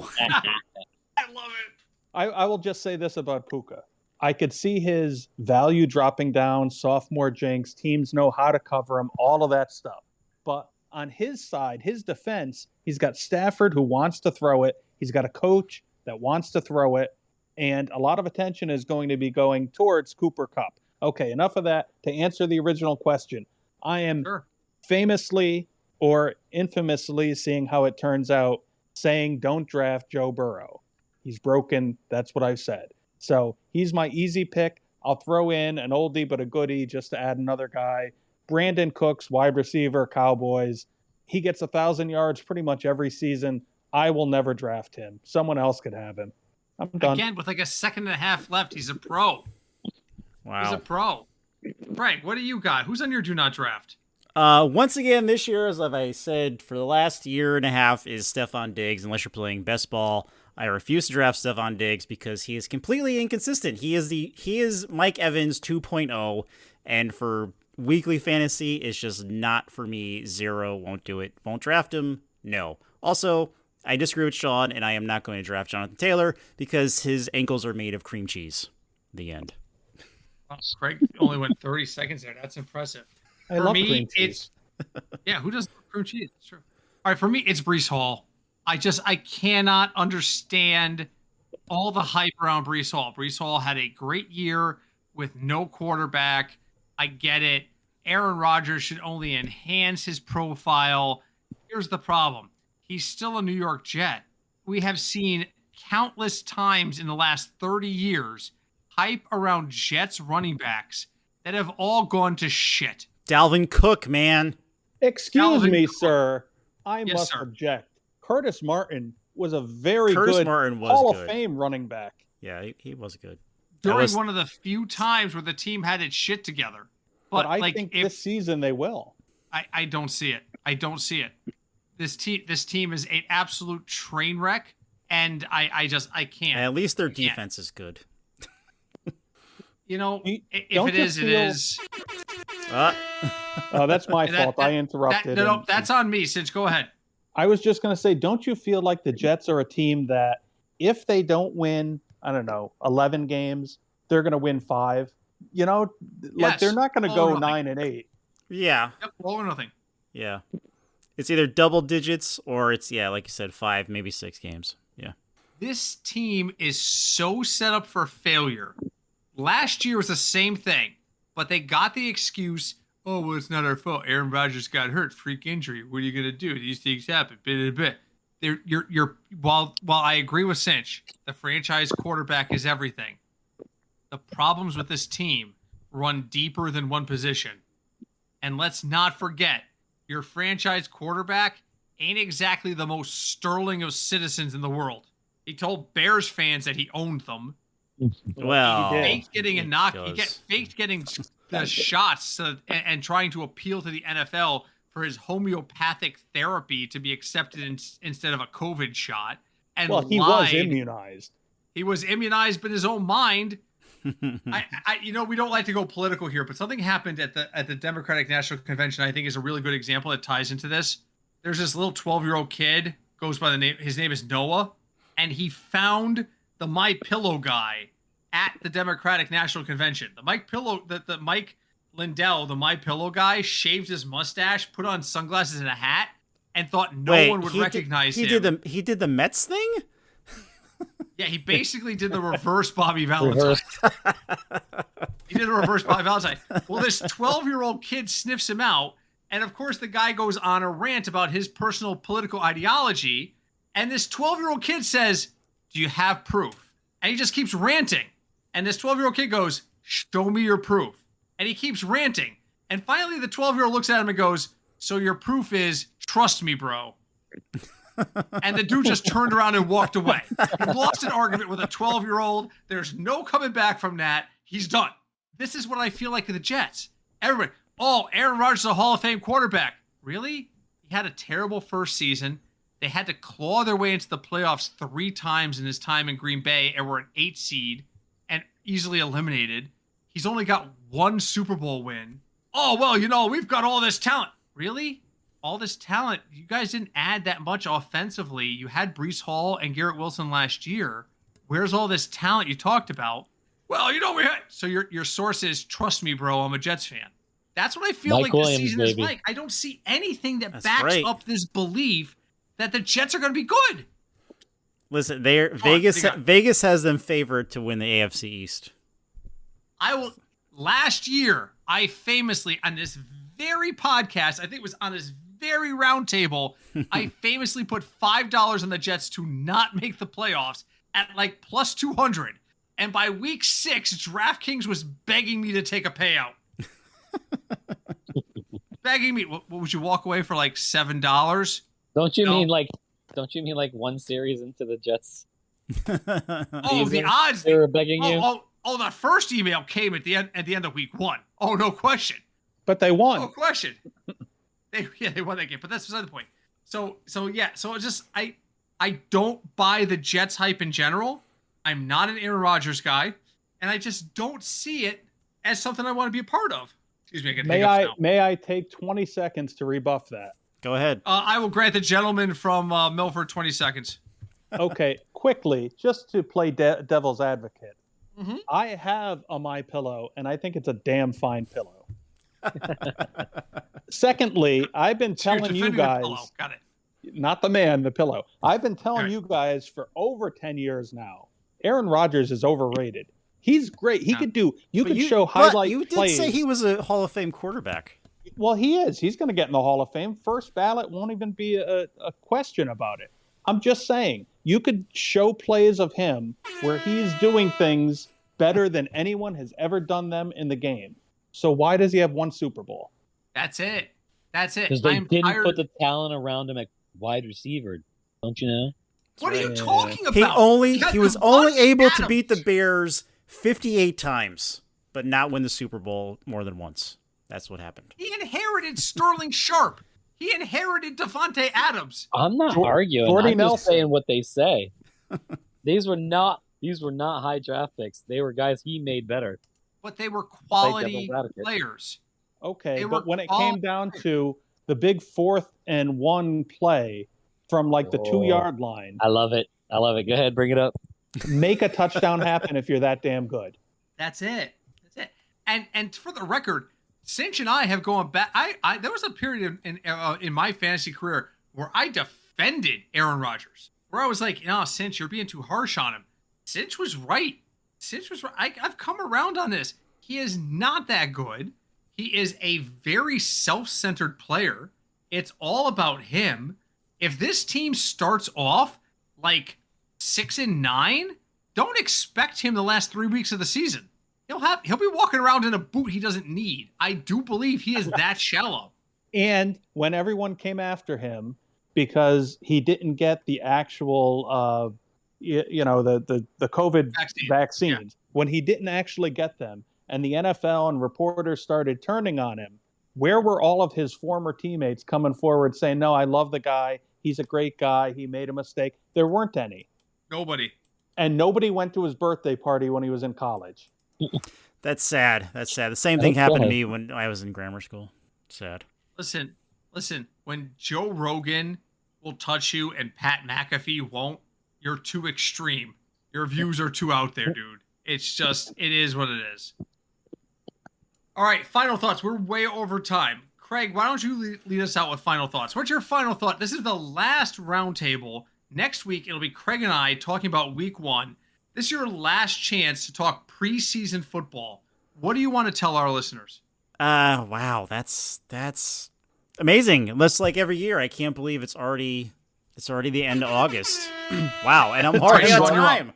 love it. I will just say this about Puka. I could see his value dropping down, sophomore jinx, teams know how to cover him, all of that stuff. But on his side, his defense, he's got Stafford who wants to throw it. He's got a coach that wants to throw it. And a lot of attention is going to be going towards Cooper Kupp. Okay, enough of that. To answer the original question, I am famously or infamously, seeing how it turns out, saying don't draft Joe Burrow. He's broken. That's what I've said. So he's my easy pick. I'll throw in an oldie but a goodie just to add another guy. Brandon Cooks, wide receiver, Cowboys. He gets 1,000 yards pretty much every season. I will never draft him. Someone else could have him. I'm done. Again, with like a second and a half left, he's a pro. Wow. He's a pro. Frank, what do you got? Who's on your do not draft? Once again, this year, as I said, for the last year and a half, is Stephon Diggs. Unless you're playing best ball, I refuse to draft Stephon Diggs because he is completely inconsistent. He is Mike Evans 2.0, and for weekly fantasy, it's just not for me. 0, won't do it. Won't draft him. No. Also, I disagree with Sean, and I am not going to draft Jonathan Taylor because his ankles are made of cream cheese. The end. Well, Craig only went 30 seconds there. That's impressive. I love cream cheese. Yeah, who doesn't love cream cheese? It's true. All right, for me, it's Breece Hall. I cannot understand all the hype around Breece Hall. Breece Hall had a great year with no quarterback. I get it. Aaron Rodgers should only enhance his profile. Here's the problem. He's still a New York Jet. We have seen countless times in the last 30 years hype around Jets running backs that have all gone to shit. Dalvin Cook, man. Excuse Dalvin me, Cook. sir. I Yes, must sir. object. Curtis Martin was a very good Martin was Hall good. of Fame running back. Yeah, he was good. During one of the few times where the team had its shit together. But I think this season they will. I don't see it. I don't see it. This team is an absolute train wreck, and I can't. At least their defense is good. You know, if don't it you is, it feel- is. Oh, that's my fault. I interrupted. No, that's on me. Since go ahead. I was just going to say, don't you feel like the Jets are a team that if they don't win, I don't know, 11 games, they're going to win 5? You know, like Yes. they're not going to All go or nothing. 9-8. Yeah. Yep, all or nothing. Yeah. It's either double digits or it's, like you said, 5, maybe 6 games. Yeah. This team is so set up for failure. Last year was the same thing, but they got the excuse, oh, well, it's not our fault. Aaron Rodgers got hurt, freak injury. What are you going to do? These things happen. While I agree with Cinch, the franchise quarterback is everything. The problems with this team run deeper than one position. And let's not forget, your franchise quarterback ain't exactly the most sterling of citizens in the world. He told Bears fans that he owned them. Well, He faked getting a knock. He faked getting the shots and trying to appeal to the NFL for his homeopathic therapy to be accepted instead of a COVID shot. And Well, he was immunized. He was immunized in his own mind. We don't like to go political here, but something happened at the Democratic National Convention. I think is a really good example that ties into this. There's this little 12-year-old kid goes by the name. His name is Noah, and he found the My Pillow guy at the Democratic National Convention. The Mike Lindell, the My Pillow guy, shaved his mustache, put on sunglasses and a hat, and thought no one would recognize him. He did the Mets thing? Yeah, he basically did the reverse Bobby Valentine. He did a reverse Bobby Valentine. Well, this 12-year-old kid sniffs him out, and of course the guy goes on a rant about his personal political ideology, and this 12-year-old kid says, do you have proof? And he just keeps ranting. And this 12-year-old kid goes, show me your proof. And he keeps ranting. And finally the 12-year-old looks at him and goes, so your proof is, trust me, bro. And the dude just turned around and walked away. He lost an argument with a 12-year-old. There's no coming back from that. He's done. This is what I feel like with the Jets. Everybody, Aaron Rodgers is a Hall of Fame quarterback. Really? He had a terrible first season. They had to claw their way into the playoffs 3 times in his time in Green Bay and were an 8 seed and easily eliminated. He's only got 1 Super Bowl win. Oh, well, we've got all this talent. Really? All this talent? You guys didn't add that much offensively. You had Breece Hall and Garrett Wilson last year. Where's all this talent you talked about? Well, we had... So your source is, trust me, bro, I'm a Jets fan. That's what I feel Mike like Williams, this season is baby. like. I don't see anything that That's backs right. up this belief that the Jets are going to be good. Listen, Vegas has them favored to win the AFC East. Last year, I famously, on this very podcast, I think it was on this very roundtable, I famously put $5 on the Jets to not make the playoffs at like plus 200. And by week 6, DraftKings was begging me to take a payout. Begging me. What would you walk away for like $7? Don't you mean like one series into the Jets Oh, the odds. They were begging you. The first email came at the end of week 1. Oh, no question. But they won. No question. They won that game, but that's beside the point. So just I don't buy the Jets hype in general. I'm not an Aaron Rodgers guy, and I just don't see it as something I want to be a part of. Excuse me, may I take 20 seconds to rebuff that? Go ahead. I will grant the gentleman from Milford 20 seconds. Okay, quickly, just to play devil's advocate. Mm-hmm. I have a MyPillow, and I think it's a damn fine pillow. Secondly, I've been telling you guys, got it. Not the man, the pillow. I've been telling you guys for over 10 years now, Aaron Rodgers is overrated. He's great. He could do. You could show highlight You did plays. say he was a Hall of Fame quarterback. Well, he is. He's going to get in the Hall of Fame. First ballot won't even be a question about it. I'm just saying, you could show plays of him where he's doing things better than anyone has ever done them in the game. So why does he have one Super Bowl? That's it. Because they didn't put the talent around him at wide receiver. Don't you know? What are you talking about? He was only able to beat the Bears 58 times, but not win the Super Bowl more than once. That's what happened. He inherited Sterling Sharp. He inherited Devontae Adams. I'm not arguing. I'm just saying what they say. These were not high draft picks. They were guys he made better. But they were quality players. Okay, but when it came down to the big 4th and 1 play from like the 2-yard line. I love it. Go ahead, bring it up. Make a touchdown happen if you're that damn good. That's it. And for the record, Cinch and I have gone back. I there was a period in my fantasy career where I defended Aaron Rodgers, where I was like, no, Cinch, you're being too harsh on him. Cinch was right. I've come around on this. He is not that good. He is a very self-centered player. It's all about him. If this team starts off like 6-9, don't expect him the last 3 weeks of the season. He'll be walking around in a boot he doesn't need. I do believe he is that shallow. And when everyone came after him because he didn't get the actual, the COVID vaccines, when he didn't actually get them, and the NFL and reporters started turning on him, where were all of his former teammates coming forward saying, no, I love the guy. He's a great guy. He made a mistake. There weren't any. Nobody. And nobody went to his birthday party when he was in college. That's sad. The same thing happened to me when I was in grammar school. Sad. Listen. When Joe Rogan will touch you and Pat McAfee won't, you're too extreme. Your views are too out there, dude. It is what it is. All right, final thoughts. We're way over time. Craig, why don't you lead us out with final thoughts? What's your final thought? This is the last roundtable. Next week, it'll be Craig and I talking about week 1. This is your last chance to talk preseason football. What do you want to tell our listeners? Wow, that's amazing. Looks like every year. I can't believe it's already the end of August. Wow, and I'm already on time.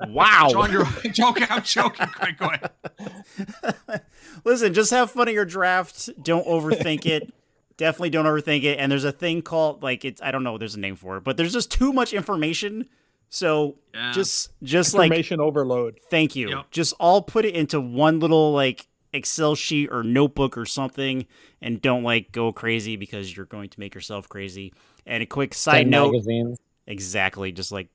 Wow. I'm joking. Craig, go ahead. Listen, just have fun at your draft. Don't overthink it. Definitely don't overthink it. And there's a thing called I don't know, there's a name for it, but there's just too much information. So just information overload. Thank you. Yep. Just all put it into one little Excel sheet or notebook or something, and don't go crazy because you're going to make yourself crazy. And a quick side note. Magazines. Exactly. Just you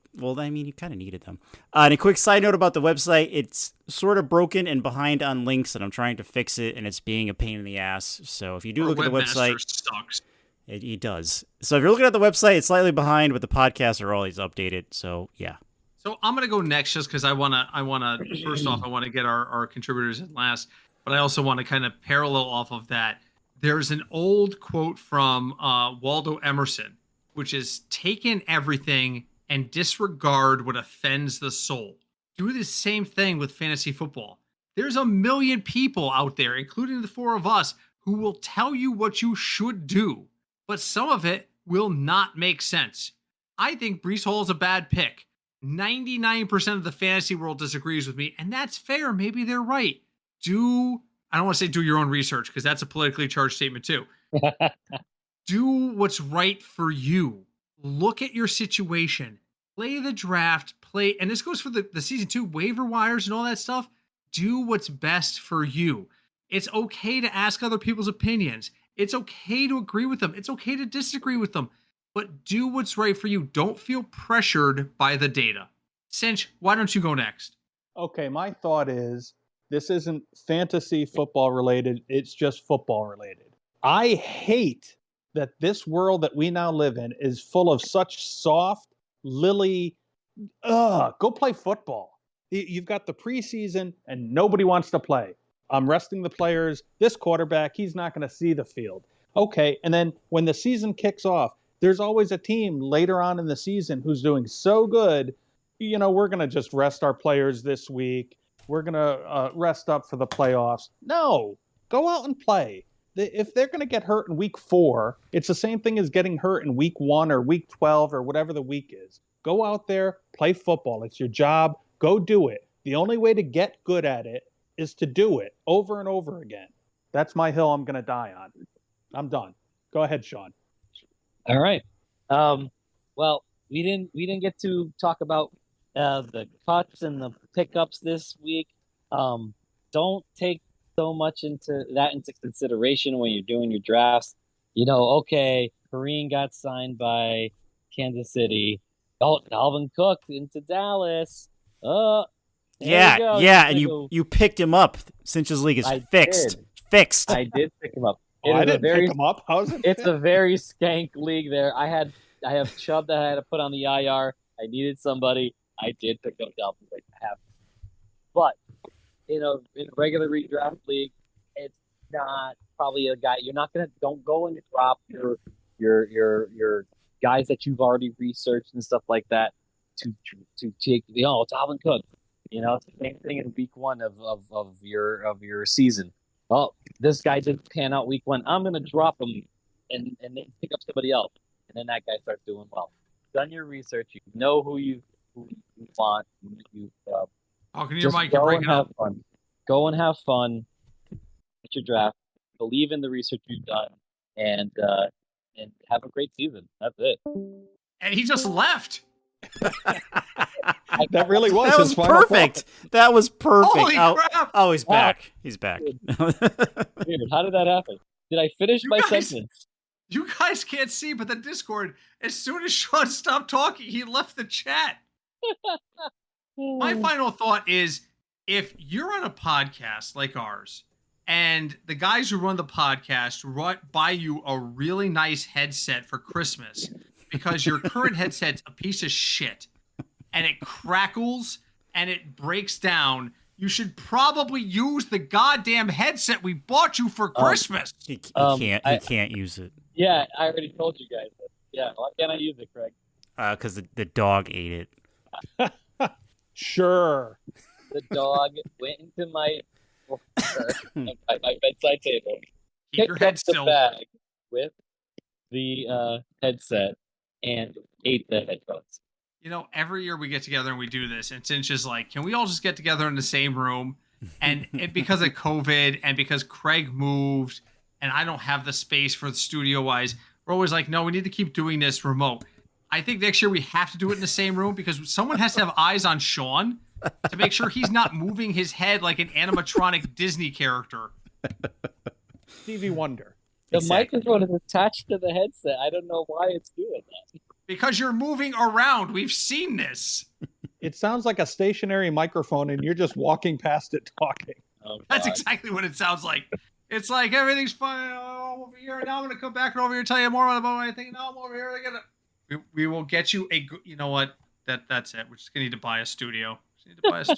kind of needed them. And a quick side note about the website. It's sort of broken and behind on links, and I'm trying to fix it, and it's being a pain in the ass. So if you do look at the website, sucks. It does. So if you're looking at the website, it's slightly behind, but the podcasts are always updated. So yeah. So I'm gonna go next just because I wanna first off I want to get our contributors in last, but I also want to kind of parallel off of that. There's an old quote from Waldo Emerson, which is taken everything and disregard what offends the soul. Do the same thing with fantasy football. There's a million people out there, including the 4 of us, who will tell you what you should do, but some of it will not make sense. I think Breece Hall is a bad pick. 99% of the fantasy world disagrees with me, and that's fair. Maybe they're right. I don't want to say do your own research because that's a politically charged statement too. Do what's right for you. Look at your situation. Play the draft. play, and this goes for the season 2 waiver wires and all that stuff. Do what's best for you. It's okay to ask other people's opinions. It's okay to agree with them. It's okay to disagree with them. But do what's right for you. Don't feel pressured by the data. Cinch, why don't you go next? Okay, my thought is this isn't fantasy football related. It's just football related. I hate that this world that we now live in is full of such soft, lily, go play football. You've got the preseason and nobody wants to play. I'm resting the players. This quarterback, he's not going to see the field. Okay, and then when the season kicks off, there's always a team later on in the season who's doing so good, we're going to just rest our players this week. We're going to rest up for the playoffs. No, go out and play. If they're going to get hurt in week 4, it's the same thing as getting hurt in week 1 or week 12 or whatever the week is. Go out there, play football. It's your job. Go do it. The only way to get good at it is to do it over and over again. That's my hill I'm going to die on. I'm done. Go ahead, Sean. All right. Well, we didn't get to talk about the cuts and the pickups this week. Don't take so much into consideration when you're doing your drafts. Okay, Kareem got signed by Kansas City. Oh, Dalvin Cook into Dallas. Yeah, and you picked him up. Cinch's league is fixed. Fixed. I did pick him up. I didn't pick him up. How's it? It's a very skank league there. I have Chubb that I had to put on the IR. I needed somebody. I did pick up Dalvin Cook. But in a regular redraft league, it's not probably a guy. Don't go and drop your guys that you've already researched and stuff like that to take Dalvin Cook. It's the same thing in week 1 of your season. Oh, this guy didn't pan out week 1. I'm gonna drop him and then pick up somebody else, and then that guy starts doing well. Done your research. You know who you want. Talking to your mic, you're breaking up. Fun. Go and have fun at your draft. Believe in the research you've done, and have a great season. That's it. And he just left. That really was. That was perfect. That was perfect. Holy crap! Oh, he's back. He's back. Weird. How did that happen? Did I finish my sentence? You guys can't see, but the Discord, as soon as Sean stopped talking, he left the chat. My final thought is, if you're on a podcast like ours, and the guys who run the podcast buy you a really nice headset for Christmas because your current headset's a piece of shit, and it crackles and it breaks down, you should probably use the goddamn headset we bought you for Christmas. He can't use it. Yeah, I already told you guys that. Yeah, why can't I use it, Craig? Because the dog ate it. Sure. The dog went into my bedside table, Keep your head still. the bag with the headset, and ate the headphones. Every year we get together and we do this, and Cinch is like, can we all just get together in the same room? And because of COVID and because Craig moved and I don't have the space for the studio-wise, we're always like, no, we need to keep doing this remote. I think next year we have to do it in the same room because someone has to have eyes on Sean to make sure he's not moving his head like an animatronic Disney character. Stevie Wonder. The microphone is attached to the headset. I don't know why it's doing that. Because you're moving around. We've seen this. It sounds like a stationary microphone and you're just walking past it talking. Oh, that's exactly what it sounds like. It's like everything's fine over here. Now I'm going to come back over here and tell you more about my thing. Now I'm over here. We will get you a... You know what? That's it. We're just going to need to buy a studio. That's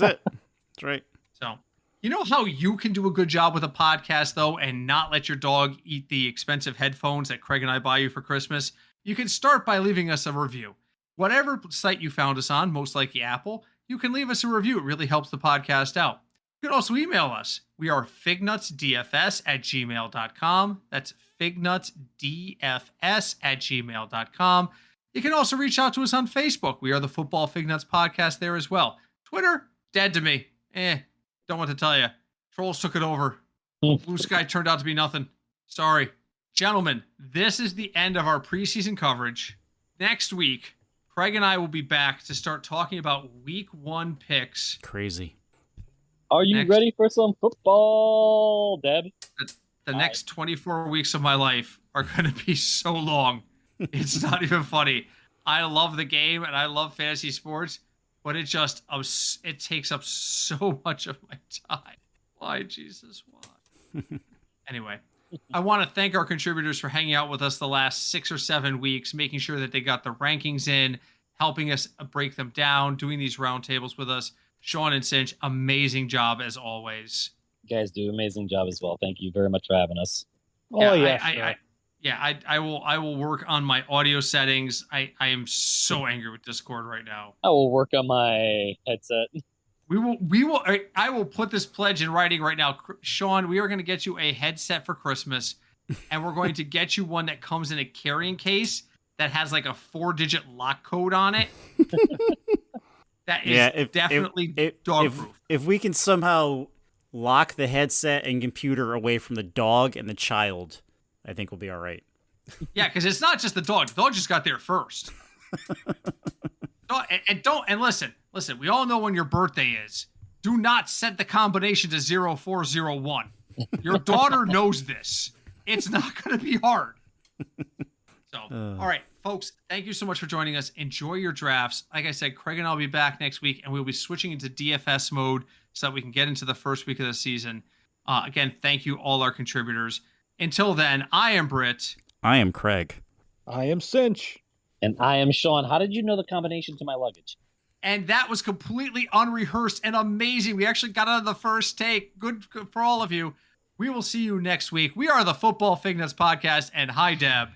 it. That's right. So, you know how you can do a good job with a podcast, though, and not let your dog eat the expensive headphones that Craig and I buy you for Christmas? You can start by leaving us a review. Whatever site you found us on, most likely Apple, you can leave us a review. It really helps the podcast out. You can also email us. We are fignutsdfs@gmail.com. That's fignutsdfs@gmail.com. You can also reach out to us on Facebook. We are the Football Fignuts Podcast there as well. Twitter, dead to me. Don't want to tell you. Trolls took it over. Blue Sky turned out to be nothing. Sorry. Gentlemen, this is the end of our preseason coverage. Next week, Craig and I will be back to start talking about week 1 picks. Crazy. Are you ready for some football, Deb? The next 24 weeks of my life are going to be so long. It's not even funny. I love the game and I love fantasy sports, but it takes up so much of my time. Why, Jesus, why? Anyway, I want to thank our contributors for hanging out with us the last 6 or 7 weeks, making sure that they got the rankings in, helping us break them down, doing these roundtables with us. Sean and Cinch, amazing job as always. You guys do an amazing job as well. Thank you very much for having us. I will work on my audio settings. I am so angry with Discord right now. I will work on my headset. I will put this pledge in writing right now. Sean, we are going to get you a headset for Christmas, and we're going to get you one that comes in a carrying case that has like a 4-digit lock code on it. That is definitely dog-proof. If we can somehow lock the headset and computer away from the dog and the child, I think we'll be all right. Yeah, because it's not just the dog. The dog just got there first. And listen, we all know when your birthday is. Do not set the combination to 0401. Your daughter knows this. It's not going to be hard. So, all right, folks, thank you so much for joining us. Enjoy your drafts. Like I said, Craig and I will be back next week, and we'll be switching into DFS mode so that we can get into the first week of the season. Again, thank you, all our contributors. Until then, I am Britt. I am Craig. I am Cinch. And I am Sean. How did you know the combination to my luggage? And that was completely unrehearsed and amazing. We actually got out of the first take. Good for all of you. We will see you next week. We are the Football Fignuts Podcast. And hi, Deb.